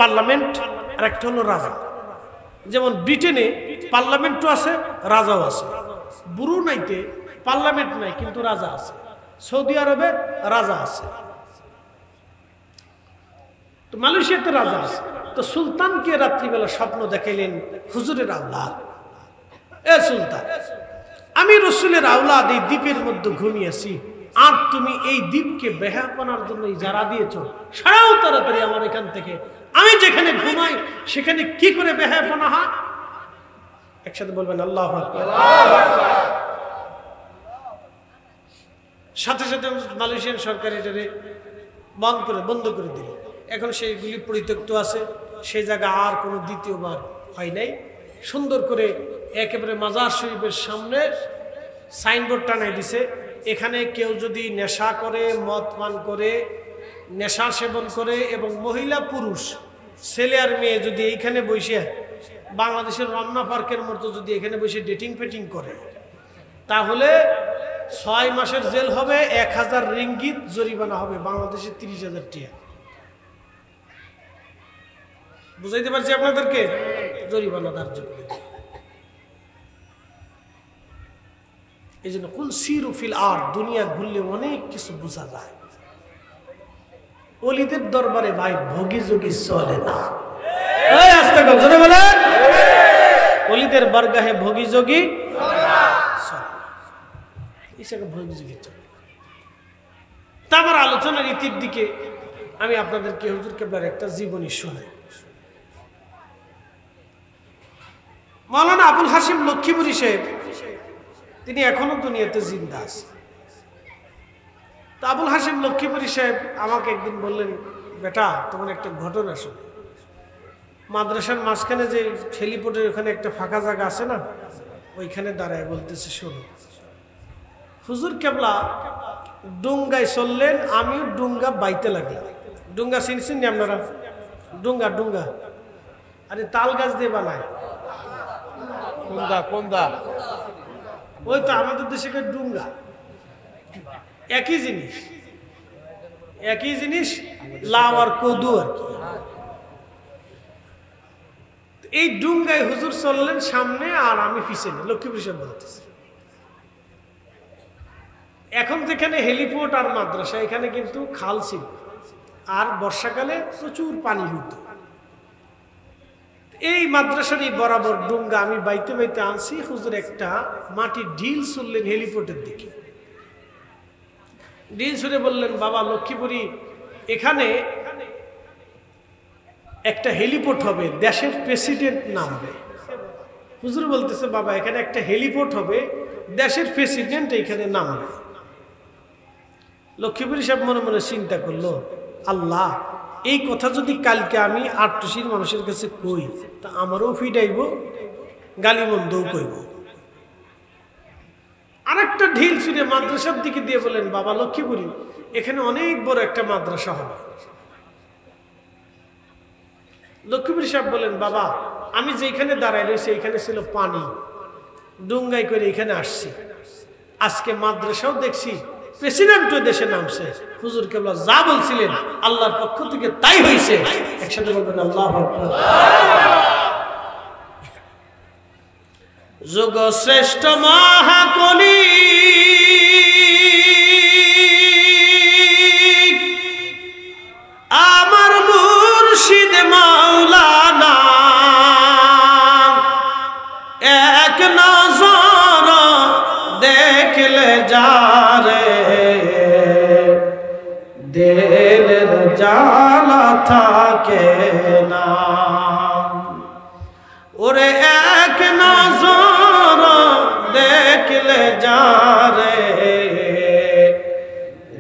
পার্লামেন্ট আর একটা হলো রাজা। যেমন ব্রিটেনে পার্লামেন্টও আছে, রাজাও আছে। ব্রুনাইতে পার্লামেন্ট নাই কিন্তু রাজা আছে। সৌদি আরবে রাজা আছে। তো মালয়েশিয়াতে রাজা আছে। তো সুলতানকে রাত্রিবেলা স্বপ্ন দেখাইলেন হুজুরের আওলাদ, এ সুলতান, আমি রসুলের আওলাদ এই দ্বীপের মধ্যে ঘুমিয়েছি, আর তুমি এই দ্বীপকে বেহাপনার জন্য যারা দিয়েছ, সরাও তাড়াতাড়ি আমার এখান থেকে। আমি যেখানে ঘুমাই সেখানে কি করে বেহাপনা হয়? একসাথে বলবেন আল্লাহু আকবার। সাথে সাথে মালয়েশিয়ান সরকার এটারে বন্ধ করে দিল। এখন সেইগুলি পরিত্যক্ত আছে, সেই জায়গা আর কোনো দ্বিতীয়বার হয় নাই। সুন্দর করে একেবারে মাজার শরীফের সামনে সাইনবোর্ড টানাই দিছে, এখানে কেউ যদি নেশা করে, মদ পান করে, নেশা সেবন করে এবং মহিলা পুরুষ ছেলে আর মেয়ে যদি এইখানে বসে বাংলাদেশের রমনা পার্কের মতো যদি এখানে বসে ডেটিং ফেটিং করে, তাহলে 6 মাসের জেল হবে, 1000 রিঙ্গিত জরিমানা হবে, বাংলাদেশে 30,000 টাকা। বুঝাইতে পারছি আপনাদেরকে? জরিমানা ধার্য করে দিই। এই জন্য কুল সিরু ফিল আরদ, দুনিয়া ঘুরলে অনেক কিছু বোঝা যায়। ওলিদের দরবারে ভাই ভোগী যোগী চলে না। এই আস্তে কথা জোরে বলেন, ওলিদের বারগাহে ভোগী যোগী চলে না। ইসাকে ভোগী যোগী চলে। তা আমার আলোচনার ইতির দিকে আমি আপনাদেরকে হুজুর কেবলার একটা জীবনী শোনাই। মাওলানা আবুল হাশিম লক্ষ্মীপুরী সাহেব, তিনি এখনো দুনিয়াতে জিন্দা আছে। তো আবুল হাশিম লক্ষ্মীপুরী সাহেব আমাকে একদিন বললেন, বেটা তোমার একটা ঘটনা শোনো। মাদ্রাসার মাঝখানে যে হেলিপোর্টের ওখানে একটা ফাঁকা জায়গা আছে না, ওইখানে দাঁড়ায় বলতেছে, শোনো হুজুর কেবলা ডুঙ্গায় চললেন, আমিও ডুঙ্গা বাইতে লাগলাম। ডুঙ্গা চিনছেন নি আপনারা? ডুঙ্গা ডুঙ্গা আরে তাল গাছ দিয়ে বানায়। কোনটা? ওই তো আমাদের দেশে ডুঙ্গা। একই জিনিস, একই জিনিস, লাউ আর কদু আর কি। এই ডুঙ্গায় হুজুর চললেন সামনে আর আমি পিছনে, লক্ষ্মীপুর সাহেব বলতেছে। এখন যেখানে হেলিপোর্ট আর মাদ্রাসা, এখানে কিন্তু খাল ছিল, আর বর্ষাকালে প্রচুর পানি হইত। এই মাদ্রাসার এই বরাবর ডুঙ্গা আমি বাইতে বাইতে আনছি। হুজুর একটা মাটির ঢিল ছুড়লেন হেলিপোর্টের দিকে। ঢিল ছুড়ে বললেন, বাবা লক্ষ্মীপুরী, এখানে একটা হেলিপোর্ট হবে, দেশের প্রেসিডেন্ট নামবে। হুজুর বলতেছে, বাবা এখানে একটা হেলিপোর্ট হবে, দেশের প্রেসিডেন্ট এখানে নামবে। লক্ষ্মীপুরী সাহেব মনে মনে চিন্তা করলো, আল্লাহ এই কথা যদি কালকে আমি আটটুসির মানুষের কাছে কই, তা আমারও ফিটাইব, গালিমন্দও কইব। আরেকটা ঢিল ছুঁড়ে মাদ্রাসার দিকে দিয়ে বলেন, বাবা লক্ষ্মীপুরী, এখানে অনেক বড় একটা মাদ্রাসা হবে। লক্ষ্মীপুরী সাহেব বলেন, বাবা আমি যেখানে দাঁড়ায় রয়েছি এখানে ছিল পানি, ডুঙ্গাই করে এখানে আসছি, আজকে মাদ্রাসাও দেখছি, প্রেসিডেন্টও দেশে নামছে। হুজুর কেবলা যা বলছিলেন আল্লাহর পক্ষ থেকে তাই হয়েছে। একসাথে বলবেন আল্লাহু আকবার। যোগ শ্রেষ্ঠ মহাকলি আমার মুর্শিদ মাওলানা, এক নজর দেখলে যারে দিলের জ্বালা থাকে না। ওরে এক নজর দেখলে যারে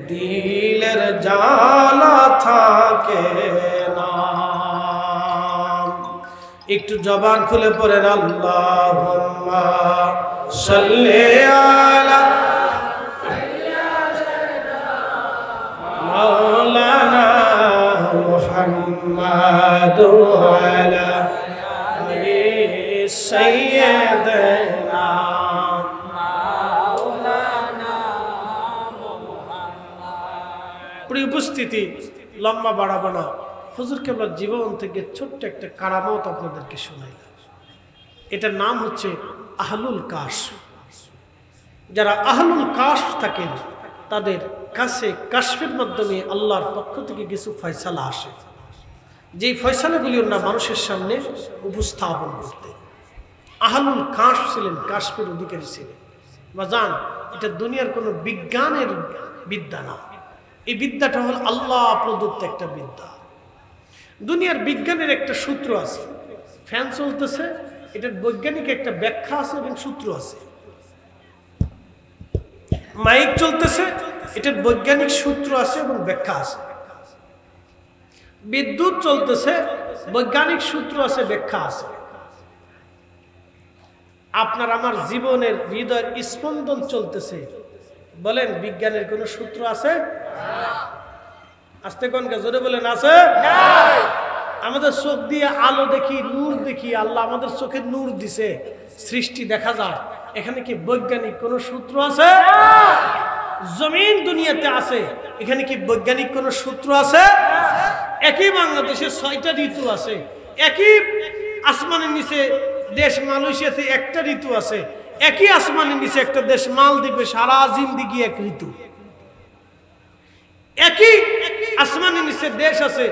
দিলের জ্বালা থাকে না। একটু জবান খুলে পড়েন আল্লাহুম্মা সাল্লি আলা মাওলানা মুহাম্মাদ আলা আলি সাইয়্যিদানা মাওলানা মুহাম্মাদ। প্রিয় উপস্থিতি, লম্বা বাড়াবো না। হুজুর কেবলার জীবন থেকে ছোট্ট একটা কারামত আপনাদেরকে শোনাইলাম। এটার নাম হচ্ছে আহলুল কাশফ। যারা আহলুল কাশফ থাকেন তাদের কাছে কাশফের মাধ্যমে আল্লাহর পক্ষ থেকে কিছু ফয়সালা আসে, যেই ফয়সালাগুলি ওনারা মানুষের সামনে উপস্থাপন করতেন। আহলুল কাশফ ছিলেন, কাশফের অধিকারী ছিলেন। বা জান, এটা দুনিয়ার কোনো বিজ্ঞানের বিদ্যা না, এই বিদ্যাটা হল আল্লাহ প্রদত্ত একটা বিদ্যা। দুনিয়ার বিজ্ঞানের একটা সূত্র আছে, ফ্যান চলতেছে, এটার বৈজ্ঞানিক একটা ব্যাখ্যা আছে এবং সূত্র আছে। মাইক চলতেছে, এটার বৈজ্ঞানিক সূত্র আছে এবং ব্যাখ্যা আছে। বিদ্যুৎ চলতেছে, বৈজ্ঞানিক সূত্র আছে, ব্যাখ্যা আছে। আপনার আমার জীবনের হৃদয়ের স্পন্দন চলতেছে, বলেন বিজ্ঞানের কোন সূত্র আছে? আস্তে কোন জোরে বলেন আছে? আমাদের চোখ দিয়ে আলো দেখি, নূর দেখি, আল্লাহ আমাদের চোখে নূর দিছে, সৃষ্টি দেখা যায়। এখানে কি বৈজ্ঞানিক কোন সূত্র আছে? জমিন দুনিয়াতে আছে, এখানে কি বৈজ্ঞানিক কোন সূত্র আছে? একই বাংলাদেশে 6টা ঋতু আছে, একই আসমানের নিচে দেশ মালয়েশিয়াতে একটা ঋতু আছে, একই আসমানের নিচে একটা দেশ মালদ্বীপে সারা জিন্দেগি এক ঋতু। একই আসমানের নিচে দেশ আছে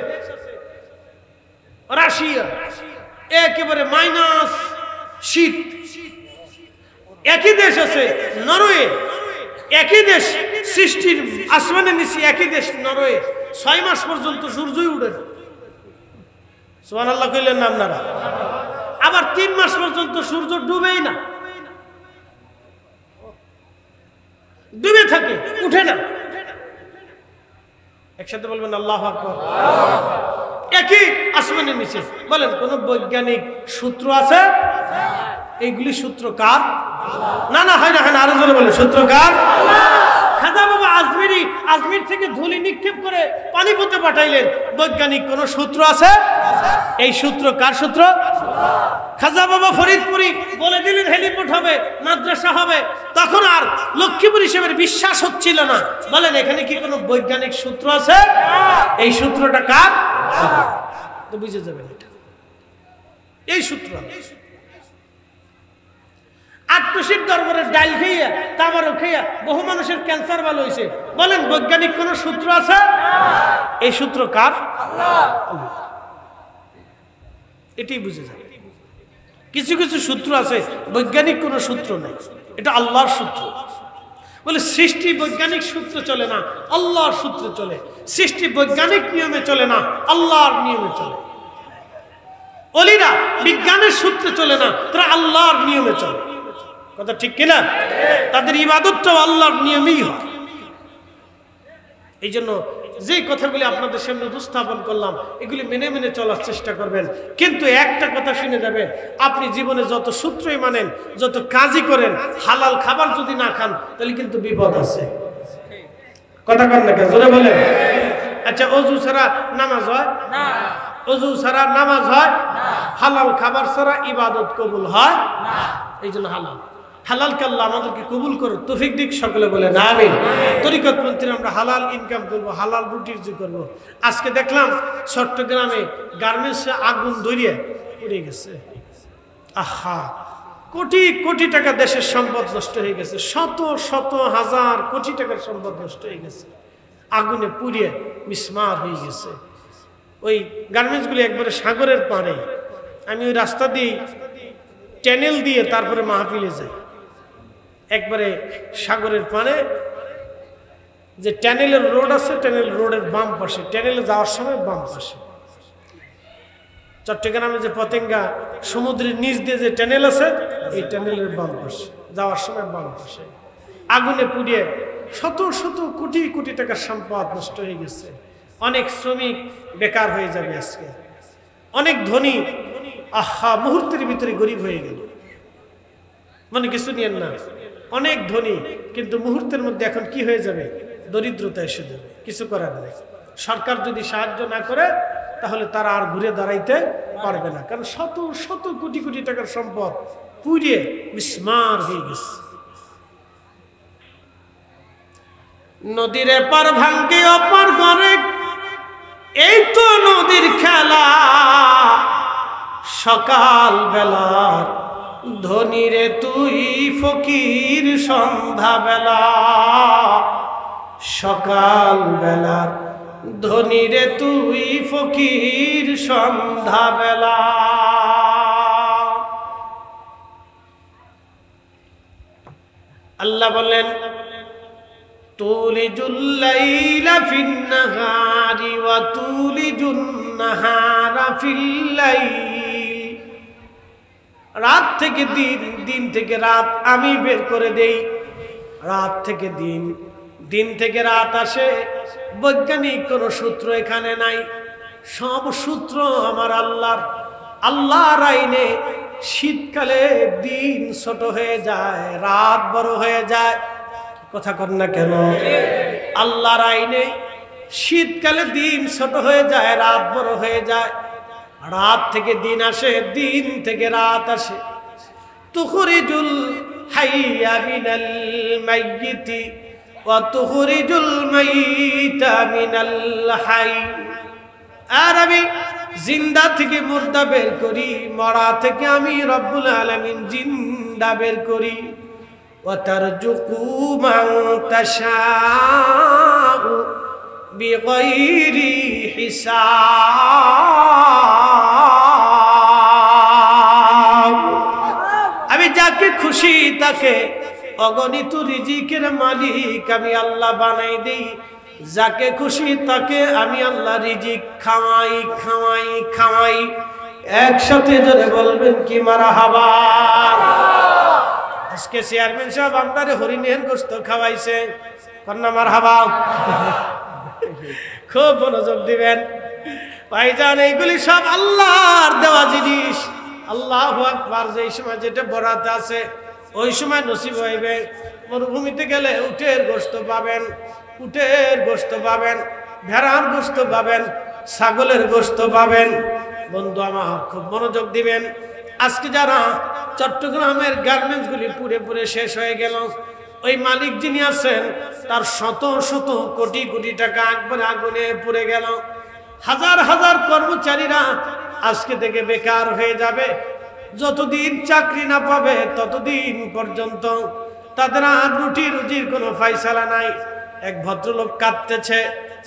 রাশিয়া, একেবারে মাইনাস শীত। একই দেশ আছে নরওয়ে, একই দেশ সৃষ্টির আসমানের নিচে একই দেশ নরওয়ে, 6 মাস পর্যন্ত সূর্যই উঠে না। সুবহানাল্লাহ কইলেন না আপনারা? আবার 3 মাস পর্যন্ত সূর্য ডুবেই না, ডুবে থাকে, উঠে না। একসাথে বলবেন আল্লাহু আকবার। একই আসমানের নিচে। বলেন কোন বৈজ্ঞানিক সূত্র আছে? এইগুলি সূত্র কার? না না, হয় না, হয় না, আরো জোরে বলেন সূত্র কার? খাজা বাবা আজমিরি আজমির থেকে ধুলি নিক্ষেপ করে পানিপথে পাঠাইলেন, বৈজ্ঞানিক কোন সূত্র আছে? এই সূত্র কার সূত্র? খাজা বাবা ফরিদপুরি বলে দিলেন হেলিপোর্ট হবে, মাদ্রাসা হবে, তখন আর লক্ষ্মীপুর হিসেবে বিশ্বাস হচ্ছিল না। বলেন এখানে কি কোনো বৈজ্ঞানিক সূত্র আছে? এই সূত্রটা কার? তো বুঝে যাবেন এটা, এই সূত্র। আটটুসির দরবারের ডাইল খেয়ে, তামারও খেয়ে বহু মানুষের ক্যান্সার ভালো হয়েছে। বলেন বৈজ্ঞানিক কোন সূত্র আছে? এই সূত্র কার? আল্লাহ। এটাই বুঝে যাবে। কিছু কিছু সূত্র আছে বৈজ্ঞানিক কোন সূত্র নেই, এটা আল্লাহর সূত্র। বলে সৃষ্টি বৈজ্ঞানিক সূত্র চলে না, আল্লাহর সূত্রে চলে। সৃষ্টি বৈজ্ঞানিক নিয়মে চলে না, আল্লাহর নিয়মে চলে। ওলিরা বিজ্ঞানের সূত্রে চলে না, তারা আল্লাহর নিয়মে চলে। কথা ঠিক কিনা? তাদের ইবাদতটাও আল্লাহর নিয়মেই হয়। এই জন্য যে কথাগুলি আপনাদের সামনে উপস্থাপন করলাম, এগুলি মেনে মেনে চলার চেষ্টা করবেন। কিন্তু একটা কথা শুনে যাবেন, আপনি জীবনে যত সূত্রই মানেন, যত কাজই করেন, হালাল খাবার যদি না খান তাহলে কিন্তু বিপদ আছে। কথা কন না, জোরে বলেন। আচ্ছা, অজু ছাড়া নামাজ হয় না? অজু ছাড়া নামাজ হয় না? হালাল খাবার ছাড়া ইবাদত কবুল হয় না। এই জন্য হালালকে আল্লাহ আমাদেরকে কবুল করো, তৌফিক দিক। সকলে বলেন আমিন। তরিকতপন্থীরা আমরা হালাল ইনকাম করব, হালাল রুটি রুজি করব। আজকে দেখলাম চট্টগ্রামে গার্মেন্টসে আগুন ধরিয়ে পড়ে গেছে। আহা, কোটি কোটি টাকা দেশের সম্পদ নষ্ট হয়ে গেছে, শত শত হাজার কোটি টাকার সম্পদ নষ্ট হয়ে গেছে, আগুনে পুড়িয়ে মিসমার হয়ে গেছে। ওই গার্মেন্টসগুলি একবারে সাগরের পাড়ে। আমি ওই রাস্তা দিয়ে ট্যানেল দিয়ে তারপরে মাহফিলে যাই, একবারে সাগরের পাড়ে যে ট্যানেলের রোড আছে, ট্যানেল রোডের বাম পাশে, ট্যানেলে যাওয়ার সময় বাম পাশে। চট্টগ্রামে যে পতেঙ্গা সমুদ্রের নিচ দিয়ে যে ট্যানেল আছে, এই ট্যানেলের বাম পাশে, যাওয়ার সময় বাম পাশে আগুনে পুড়িয়ে শত শত কোটি কোটি টাকার সম্পদ নষ্ট হয়ে গেছে। অনেক শ্রমিক বেকার হয়ে যাবে আজকে, অনেক ধনী আহা মুহূর্তের ভিতরে গরিব হয়ে গেল। মানে কিছু নিয়েন না, অনেক ধনী কিন্তু মুহূর্তের মধ্যে এখন কি হয়ে যাবে? দরিদ্রতা এসে যাবে। কিছু করার নেই। সরকার যদি সাহায্য না করে তাহলে তারা আর ঘুরে দাঁড়াইতে পারবে না, কারণ শত শত কোটি কোটি টাকার সম্পদ পুড়িয়ে মিসমার হয়ে গেছে। নদীর এপার ভাঙ্গে অপার করে, এই তো নদীর খেলা। সকাল বেলার ধনী রে তুই ফকির সন্ধ্যা বেলা। সকাল বেলার ধনী রে তুই ফকির সন্ধ্যা বেলা। আল্লাহ বলেন তুলিজুল লাইলা ফিন নাহারি ওয়া তুলিজুন নাহারা ফিল লাইল। রাত থেকে দিন, দিন থেকে রাত আমি বের করে দেই, রাত থেকে দিন, দিন থেকে রাত আসে। বৈজ্ঞানিক কোন সূত্র এখানে নাই, সব সূত্র আমার আল্লাহর। আল্লাহর আইনে শীতকালে দিন ছোট হয়ে যায়, রাত বড় হয়ে যায়। কথা কর না কেন? আল্লাহর আইনে শীতকালে দিন ছোট হয়ে যায়, রাত বড় হয়ে যায়, রাত থেকে দিন আসে, দিন থেকে রাত আসে। তুখরিজুল হাইয়া মিনাল মাইয়িতি ওয়া তুখরিজুল মাইয়িতা মিনাল হাই। আর আমি জিন্দা থেকে মুর্দা বের করি, মরা থেকে আমি রব্বুল আলামিন জিন্দা বের করি। ওয়া তারজুকু মান তাশাউ বিগাইরি হিসাব। আমি যাকে খুশি তাকে অগণিত রিজিকের মালিক আমি আল্লাহ বানাই দেই, যাকে খুশি তাকে আমি আল্লাহ রিজিক খাওয়াই খাওয়াই খাওয়াই। একসাথে জোরে বলবেন কি মারহাবা। আজকে চেয়ারম্যান সাহেব আপনারে হরিণের গোশত খাওয়াইছে, কন্যা মারহাবা। খুব মনোযোগ দিবেন ভাইজান, এইগুলি সব আল্লাহর দেওয়া জিনিস। আল্লাহু আকবার। যেই সময় যেটা বরাত আছে ওই সময় নসিব হইবে। মরুভূমিতে গেলে উটের গোশত পাবেন, উটের গোশত পাবেন, ভেড়ার গোশত পাবেন, ছাগলের গোশত পাবেন। বন্ধু আমার খুব মনোযোগ দিবেন। আজকে যারা চট্টগ্রামের গার্মেন্টসগুলি পুড়ে পুড়ে শেষ হয়ে গেল, ওই মালিক যিনি আছেন তার শত শত কোটি কোটি টাকা একবারে আগুনে পুড়ে গেল। হাজার হাজার কর্মচারীরা আজকে থেকে বেকার হয়ে যাবে। যতদিন চাকরি না পাবে ততদিন পর্যন্ত তাদের আর রুটি রুজির কোনো ফায়সালা নাই। এক ভদ্রলোক কাঁদতেছে,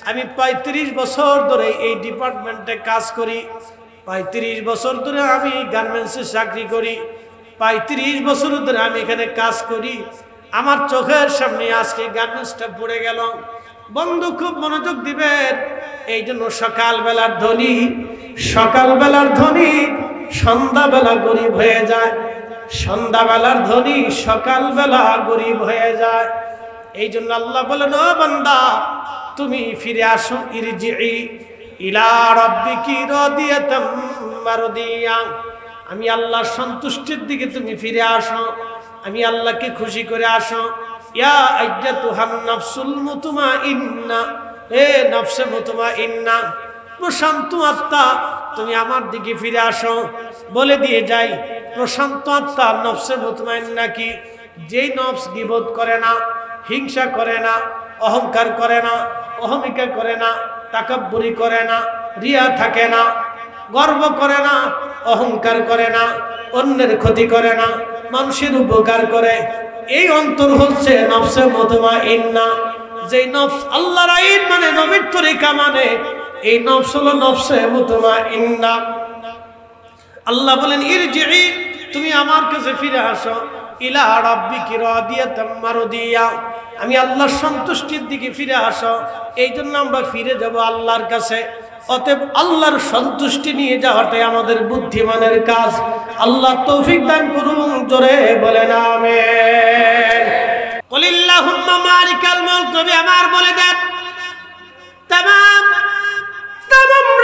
আমি 35 বছর ধরে এই ডিপার্টমেন্টে কাজ করি, 35 বছর ধরে আমি গার্মেন্টসে চাকরি করি, 35 বছর ধরে আমি এখানে কাজ করি, আমার চোখের সামনে আজকে গার্মেন্টসটা পড়ে গেল। বন্ধু খুব মনোযোগ দিবেন। এই জন্য সকালবেলার ধনী সন্ধ্যাবেলা গরিব হয়ে যায়, সন্ধ্যাবেলার ধনী সকালবেলা গরিব হয়ে যায়। এই জন্য আল্লাহ বলেন, ও বান্দা তুমি ফিরে আসো, ইরজিই ইলা রাব্বিকি রাদিয়াতাম মারদিয়া। আমি আল্লাহর সন্তুষ্টির দিকে তুমি ফিরে আসো, আমি আল্লাহকে খুশি করে আসো। ইয়া আইয়াতুহান নাফসুল মুতমাইন্না, হে নফসে মুতমাইন্না, প্রশান্ত আত্মা তুমি আমার দিকে ফিরে আসো। বলে দিয়ে যাই, প্রশান্ত আত্মা নফসে মুতমাইন্না কি? যেই নফস গীবত করে না, হিংসা করে না, অহংকার করে না, অহমিকা করে না, তাকাব্বুরি করে না, রিয়া থাকে না, গর্ব করে না, অহংকার করে না, অন্যের ক্ষতি করে না, মানুষের উপকার করে। এই অন্তর হচ্ছে নফসে মুতমাইন্না। যেই নফস আল্লাহর আইন মানে, নবীর তরিকা মানে, এই নফস হলো নফসে মুতমাইন্না। আল্লাহ বলেন, ইরজিই তুমি আমার কাছে ফিরে আসো, ইলা রাব্বিকি রাদিয়াতাম মারদিয়া, আমি আল্লাহর সন্তুষ্টির দিকে ফিরে আসো। এই জন্য আমরা ফিরে যাব আল্লাহর কাছে। অতএব আল্লাহর সন্তুষ্টি নিয়ে যাওয়াটাই আমাদের বুদ্ধিমানের কাজ। আল্লাহ তৌফিক দান করুন, জোরে বলেন আমিন। কুলিল্লাহুম্মা মালিকাল মুলক, নবী আমার বলে দেন, তামাম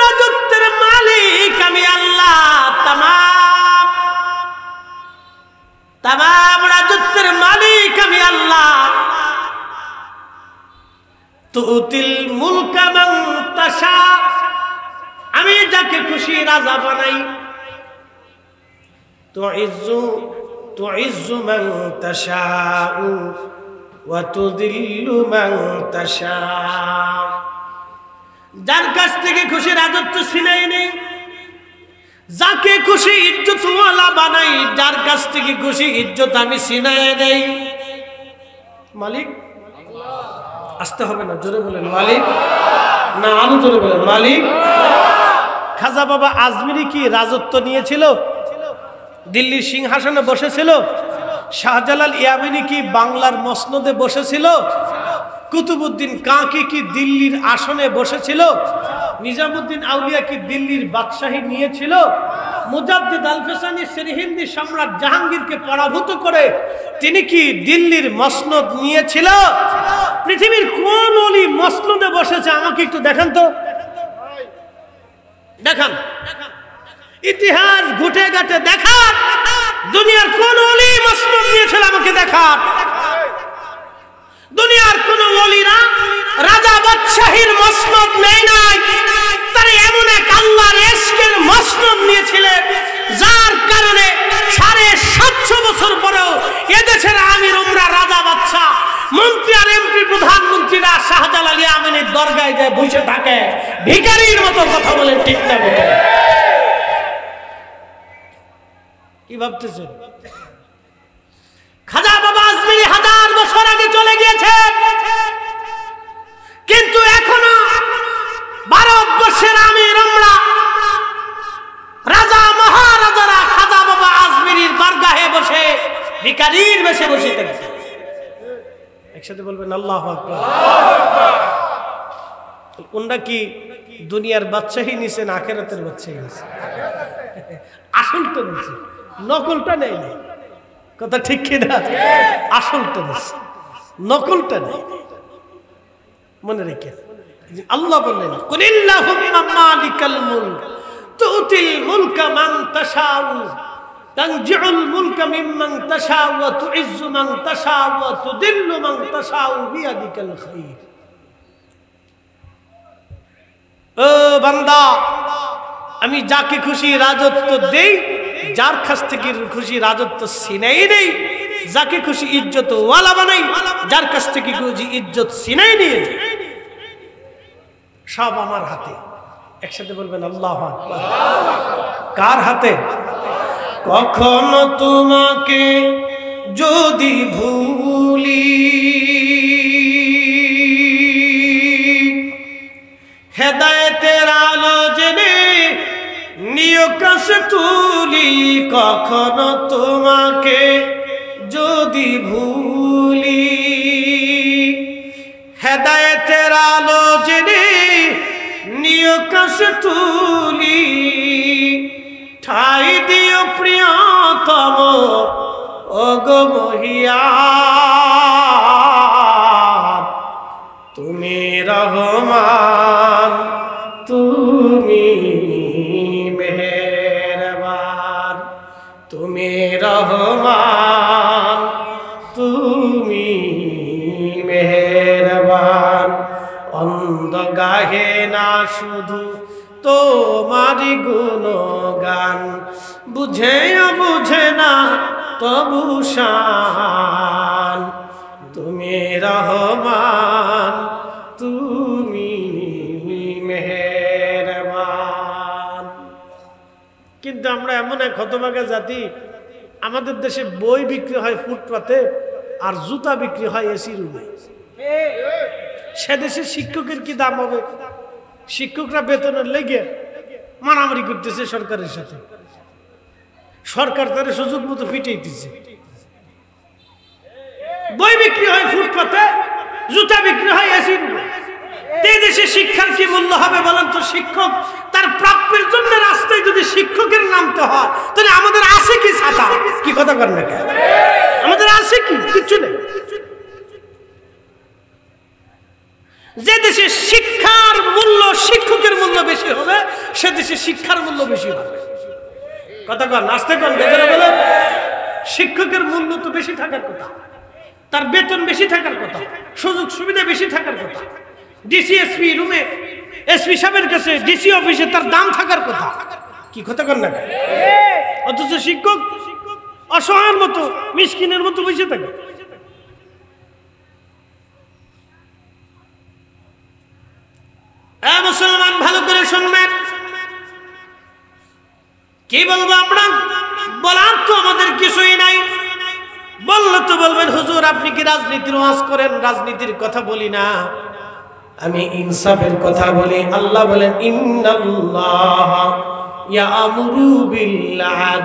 রাজত্বের মালিক আমি আল্লাহ, তামাম রাজত্বের মালিক আমি আল্লাহ। তুতিল মুলকা মান তাশা, আমি যাকে খুশি রাজা বানাই। তুইজ্জু মান তাশাউ ওয়া তুযিল্লু মান তাশা, যার কাছ থেকে খুশি রাজত্ব ছিনাই নেই, যাকে খুশি ইজ্জতওয়ালা বানাই, যার কাছ থেকে খুশি ইজ্জত আমি ছিনাই দেই। মালিক আসতে হবে না, জোরে বলেন মালিক, না আরো জোরে বলেন মালিক। খাজা বাবা আজমিরি কি রাজত্ব নিয়েছিল? দিল্লির সিংহাসনে বসেছিল? শাহজালাল ইয়ামিনী কি বাংলার মসনদে বসেছিল? কুতুবউদ্দিন কাকি কি দিল্লির আসনে বসেছিল? নিজামুদ্দিন আউলিয়া কি দিল্লির বাদশাহী নিয়েছিল? মুজাদ্দিদ আল-ফিসানি সিরহিন্দি সম্রাট জাহাঙ্গীরকে পরাভূত করে তিনি কি দিল্লির মসনদ নিয়েছিল? পৃথিবীর কোন ওলি মসনদে বসেছে আমাকে একটু দেখান তো, দেখান। ইতিহাস ঘুটে ঘাটে দেখান, দুনিয়ার কোন ওলি মসনদ নিয়েছিল আমাকে দেখান। এদেশের আমির উমরা রাজা বাদশা মন্ত্রী আর এমপি প্রধানমন্ত্রীরা শাহজালাল ইয়ামানের দরগায় যায় বসে থাকে ভিখারির মতো কথা বলে, ঠিক না বেটা? কি ভাবতেছেন? খাজা বাবা আজমিরি 1000 বছর আগে চলে গিয়েছেন, কিন্তু এখনো ভারতবর্ষের আমির উমরা রাজা মহারাজারা খাজা বাবা আজমিরির দরগাহে বসে ভিখারির বেশে বসে থাকে। একসাথে বলবেন আল্লাহু আকবার। কোনটা কি দুনিয়ার বাদশাহী নিছেন, আখিরাতের বাদশাহী নিছেন? আসলটা নিছে, নকলটা নেই। কথা ঠিক কিনা? আসলটা নিছে, নকলটা নেই। মনে রেখে আল্লাহ বললেন, কুলিল্লাহুম্মা মালিকাল মুলক তুতিল মুলকা মান তাশাউ তানজিউল মুলকা মিম্মান তাশাউ ওয়া তুইজ্জু মান তাশাউ ওয়া তুদিল্লু মান তাশাউ বিয়াদিকাল খায়র। ও বান্দা, আমি যাকে খুশি রাজত্ব দেই, যার কাছ থেকে খুশি রাজত্ব ছিনাই নেই, যাকে খুশি ইজ্জত ওয়ালা বানাই, যার কাছ থেকে খুশি ইজ্জত ছিনাই নিয়ে যাই। সব আমার হাতে। একসাথে বলবেন আল্লাহু আকবার। কার হাতে? কখনো তোমাকে যদি ভুলি, হেদায়েতের আলো জেনে নিয় কাছে তুলি। কখনো তোমাকে যদি ভুলি, হেদায়েতের আলো জেনে নিয় কাছে তুলি। ঠাই দিও প্রিয়তম ওগো মহিয়ান, তুমি রহমান, তুমি মেহেরবান, তুমি রহমান, তুমি মেহেরবান। অন্ধ গাহে না শুধু তোমারি গুণগান, বুঝে বুঝে না তবু শান, তুমি রহমান, তুমি মেহেরবান। কিন্তু আমরা এমন এক হতভাগা জাতি, আমাদের দেশে বই বিক্রি হয় ফুটপাতে আর জুতা বিক্রি হয় এসি রুমে। সে দেশে শিক্ষকের কি দাম হবে? শিক্ষকরা বেতনের লেগে মারামারি করতেছে সরকারের সাথে, সরকার তাদের সুযোগ মতো ফিটাইতেছে। বই বিক্রি হয় ফুটপাতে, জুতা বিক্রি হয় এসি রুমে। এই দেশে শিক্ষার কি মূল্য হবে বলেন তো? শিক্ষক তার প্রাপ্যের জন্য রাস্তায় যদি শিক্ষকের নামতে হয়, তাহলে আমাদের আছে কি ছাতা? কি কথা কর না কেন? আমাদের আছে কি? কিচ্ছু নেই। যে দেশে শিক্ষার মূল্য, শিক্ষকের মূল্য বেশি হবে, সে দেশে শিক্ষার মূল্য বেশি হবে। কথা কন, নাচতে কন, বেতনে বলেন। শিক্ষকের মূল্য তো বেশি থাকার কথা, তার বেতন বেশি থাকার কথা, সুযোগ সুবিধা বেশি থাকার কথা। ডিসি এসপি রুমে, এসপি সাহেবের কাছে, ডিসি অফিসে তার দাম থাকার কথা। কি কথা কন না? অথচ শিক্ষক অসহায়ের মতো, মিসকিনের মতো বসে থাকে। মুসলমান ভালো করে শুনবেন, কি বলবো আমরা? বলার তো আমাদের কিছুই নাই। বললে তো বলবেন হুজুর আপনি কি রাজনীতির ওয়াজ করেন? রাজনীতির কথা বলি না, আমি ইনসাফের কথা বলি। আল্লাহ বলেন, ইন্নাল্লাহ ইয়ামুরু বিল আদল,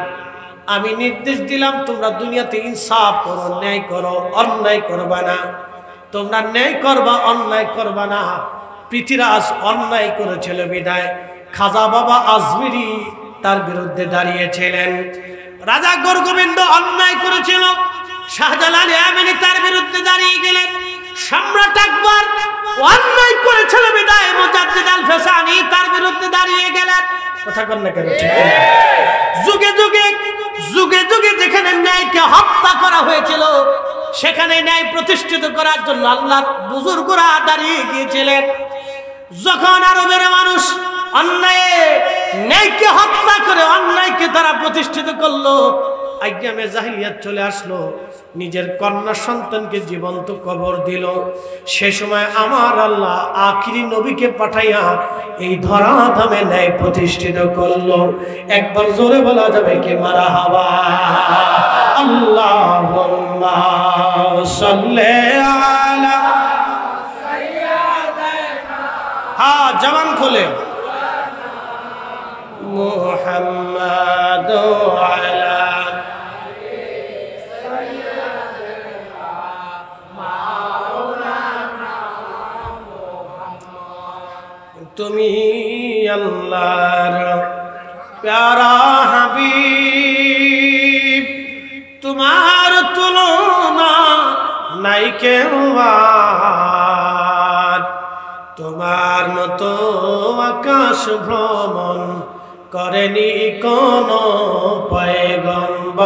আমি নির্দেশ দিলাম তোমরা দুনিয়াতে ইনসাফ করো, ন্যায় করো, অন্যায় করবা না। তোমরা ন্যায় করবা, অন্যায় করবা না। পৃথিরাজ অন্যায় করেছিল বিদায় খাজা বাবা আজমিরি তার বিরুদ্ধে দাঁড়িয়েছিলেন। রাজা গৌরগোবিন্দ অন্যায় করেছিল, শাহজালাল ইয়ামানি তার বিরুদ্ধে দাঁড়িয়ে গেলেন। সম্রাট আকবর অন্যায় করেছিল বিদায় মুজাদ্দিদ আল ফেসানি তার বিরুদ্ধে দাঁড়িয়ে গেলেন। কথা কন না কেন? যুগে যুগে যুগে যুগে যেখানে ন্যায়কে হত্যা করা হয়েছিল, সেখানে ন্যায় প্রতিষ্ঠিত করার জন্য আল্লাহর বুজুর্গরা দাঁড়িয়ে গিয়েছিলেন। যখন আরবের মানুষ অন্যায় ন্যায়কে হত্যা করে অন্যায়কে তারা প্রতিষ্ঠিত করলো, আইয়ামে জাহিলিয়াত চলে আসলো, নিজের কন্যা সন্তানকে জীবন্ত কবর দিল। সে সময় আমার আল্লাহ আখিরি নবীকে পাঠাইয়া এই ধরা ধামে ন্যায় প্রতিষ্ঠিত করলো। একবার জোরে বলা যাবে কি মারহাবা। আল্লাহুম্মা সাল্লি আলা হ্যাঁ জবান খোলে মুহাম্মাদ আলা তুমি আল্লাহর প্যারা হাবিব, তোমার তুলনা নাই কেউ আর, তোমার মতো আকাশ ভ্রমণ করেনি কোন পয়গম্বর।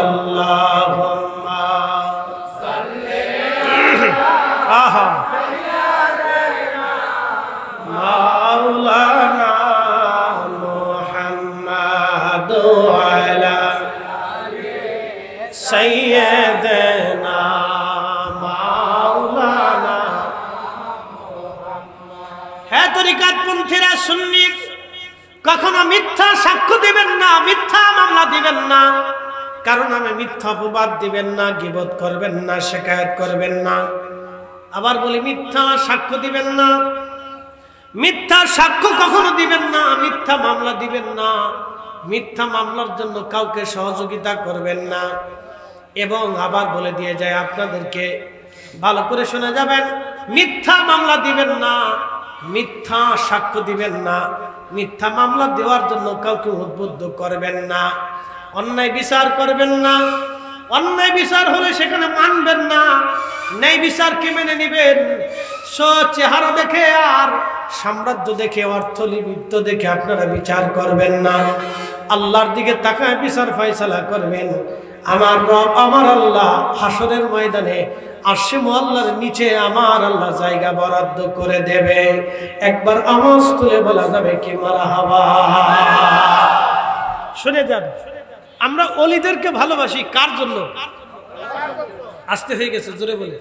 আল্লাহুম্মা সাল্লি আহা মাওলানা মুহাম্মাদ আলা সাইয়্যিদিনা মাওলানা। হ্যাঁ তরিকাতপন্থীরা সুন্নি কখনো মিথ্যা সাক্ষ্য দিবেন না, মিথ্যা মামলা দিবেন না, কারণ আমি মিথ্যা অপবাদ দিবেন না, গীবত করবেন না, শিকায়াত করবেন না। আবার বলি মিথ্যা সাক্ষ্য দিবেন না, মিথ্যা সাক্ষ্য কখনো দিবেন না, মিথ্যা মামলা দিবেন না, মিথ্যা মামলার জন্য কাউকে সহযোগিতা করবেন না। এবং আবার বলে দিয়ে যায় আপনাদেরকে, ভালো করে শুনে যাবেন, মিথ্যা মামলা দিবেন না, মিথ্যা সাক্ষ্য দিবেন না, মিথ্যা মামলা দেওয়ার জন্য কাউকে উদ্বুদ্ধ করবেন না, অন্যায় বিচার করবেন না। অন্যায় বিচার হলে সেখানে মানবেন না, ন্যায় বিচারকে মেনে নিবেন। চেহারা দেখে আর সাম্রাজ্য দেখে, অর্থলিপিত্ত দেখে আপনারা বিচার করবেন না, আল্লাহর দিকে তাকায় বিচার ফয়সালা করবেন। আমার রব আমার আল্লাহ হাসরের ময়দানে আরশে মুআল্লার নিচে আমার আল্লাহ জায়গা বরাদ্দ করে দেবে। একবার আওয়াজ তুলে বলা যাবে কি মারহাবা। শুনে যান, আমরা ওলিদেরকে ভালোবাসি কার জন্য? আসতে হয়ে গেছে, জোরে বলে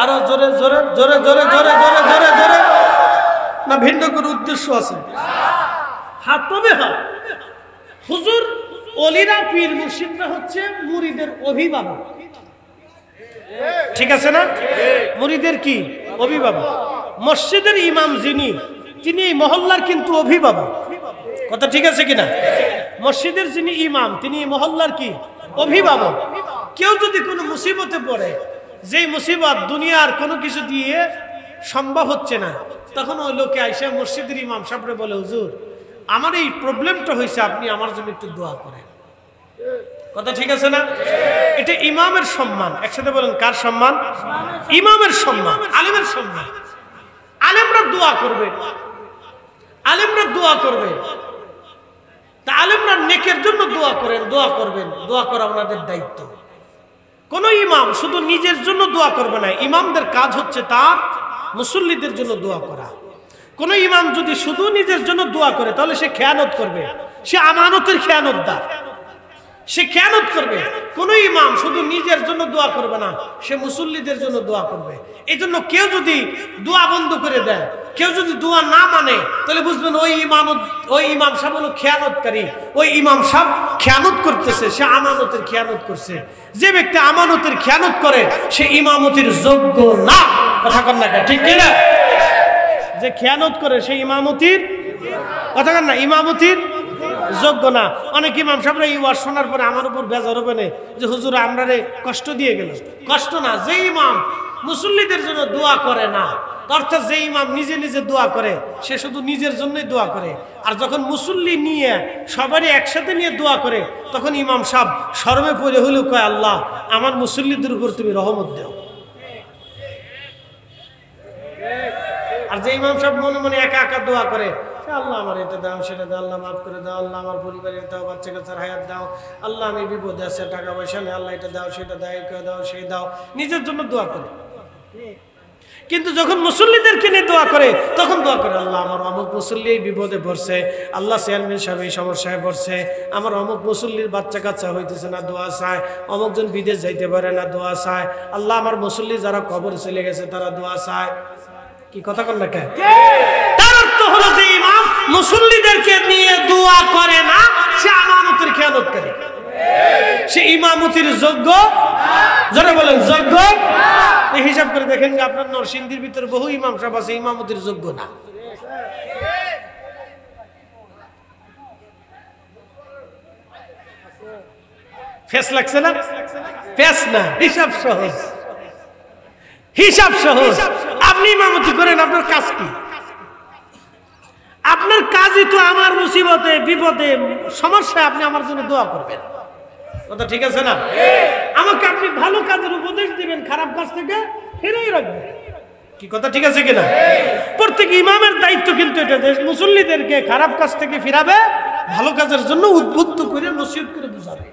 আরো জোরে জোরে জোরে জোরে জোরে জোরে জোরে জোরে না, ভিন্ন কোনো উদ্দেশ্য আছে? হ্যাঁ তবে হ্যাঁ, হুজুর ওলিরা পীর মুর্শিদরা হচ্ছে মুরিদের অভিভাবক, ঠিক আছে না? মুরিদের কি অভিভাবক? মসজিদের ইমাম যিনি, তিনি এই মহল্লার কিন্তু অভিভাবক। কথা ঠিক আছে কিনা? মসজিদের যিনি ইমাম তিনি মহল্লার কি অভিভাবক। কেউ যদি কোনো মুসিবতে পড়ে, যেই মুসিবত দুনিয়ার কোনো কিছু দিয়ে সম্ভব হচ্ছে না, তখন ওই লোকে আইসা মসজিদের ইমাম সাহেবরে বলে, হুজুর আমার এই প্রবলেমটা হয়েছে, আপনি আমার জন্য একটু দোয়া করেন। কথা ঠিক আছে না? এটা ইমামের সম্মান। একসাথে বলেন কার সম্মান? ইমামের সম্মান, আলেমের সম্মান। আলেমরা দোয়া করবে, আলেমরা দোয়া করবে, তা আলেমরা নেকের জন্য দোয়া করেন, দোয়া করবেন, দোয়া করা ওনাদের দায়িত্ব। কোন ইমাম শুধু নিজের জন্য দোয়া করবে না, ইমামদের কাজ হচ্ছে তার মুসল্লিদের জন্য দোয়া করা। কোন ইমাম যদি শুধু নিজের জন্য দোয়া করে তাহলে সে খেয়ানত করবে, সে আমানতের খেয়ানতদার, সে খেয়ানত করবে। কোন ইমাম শুধু নিজের জন্য দোয়া করবে না, সে মুসল্লিদের জন্য দোয়া করবে। এই জন্য কেউ যদি দোয়া বন্ধ করে দেয়, কেউ যদি দোয়া না মানে, তাহলে বুঝবেন ওই ইমাম সাহেব হলো খেয়ানতকারী, ওই ইমাম সাহেব খেয়ানত করতেছে, সে আমানতের খেয়ানত করছে। যে ব্যক্তি আমানতের খেয়ানত করে সে ইমামতির যোগ্য না। কথা কন না, ঠিক কিনা? যে খেয়ানত করে সে ইমামতির, কথা কন না, ইমামতির যোগ্য না। অনেক ইমাম সাহেবরা এই ওয়াজ শোনার পরে আমার উপর বেজার হবে না যে হুজুর আমরা রে কষ্ট দিয়ে গেল। কষ্ট না, যে ইমাম মুসল্লিদের জন্য দোয়া করে না, অর্থাৎ যে ইমাম নিজে নিজে দোয়া করে, সে শুধু নিজের জন্যই দোয়া করে। আর যখন মুসল্লি নিয়ে সবারই একসাথে নিয়ে দোয়া করে, তখন ইমাম সাহেব শরমে পড়ে হলেও কয়, আল্লাহ আমার মুসল্লিদের উপর তুমি রহমত দাও। আর যে ইমাম সাহেব মনে মনে একা একা দোয়া করে, আল্লাহ আমার এটা দাও, সেটা দাও, আল্লাহ মাফ করে দাও, আল্লাহ আমার পরিবারের দাও, বাচ্চা কাচ্চার হায়াত দাও, আল্লাহ আমি বিপদে আছে, টাকা পয়সা নেই, আল্লাহ এটা দাও, সেটা দাও, দাও, সে দাও, নিজের জন্য দোয়া করে। কিন্তু যখন মুসল্লিদেরকে নিয়ে দোয়া করে তখন দোয়া করে, আল্লাহ আমার অমুক মুসল্লি এই বিপদে পড়ছে, আল্লাহ চেয়ারম্যান সাহেব এই সমস্যায় পড়ছে, আমার অমুক মুসল্লির বাচ্চা কাচ্চা হইতেছে না, দোয়া চায়, অমুকজন বিদেশ যাইতে পারে না, দোয়া চায়, আল্লাহ আমার মুসল্লি যারা কবরে চলে গেছে তারা দোয়া চায়। কি কথা কন না কেন? তার অর্থ হলো যে ইমাম মুসল্লিদেরকে নিয়ে দোয়া করে না, সে আমানতের খেয়ানত করে, সে ইমামতির যোগ্য। যারা বলেন যোগ্য, এই হিসাব করে দেখেন যে আপনার নরসিংদীর ভিতরে বহু ইমাম সাহেব আছে ইমামতির যোগ্য না। ফেস লাগছে না? ফেস না, হিসাব সহজ, হিসাব সহজ। আপনি ইমামতি করেন, আপনার কাজ কি? আপনার কাজই তো আমার মুসিবতে বিপদে সমস্যায় আপনি আমার জন্য দোয়া করবেন। কথা ঠিক আছে না? আমাকে আপনি ভালো কাজের উপদেশ দিবেন, খারাপ কাজ থেকে ফিরেই রাখবেন। কি কথা ঠিক আছে কিনা? প্রত্যেক ইমামের দায়িত্ব কিন্তু এটা যে মুসল্লিদেরকে খারাপ কাজ থেকে ফিরাবে, ভালো কাজের জন্য উদ্বুদ্ধ করে নসিহত করে বুঝাবে।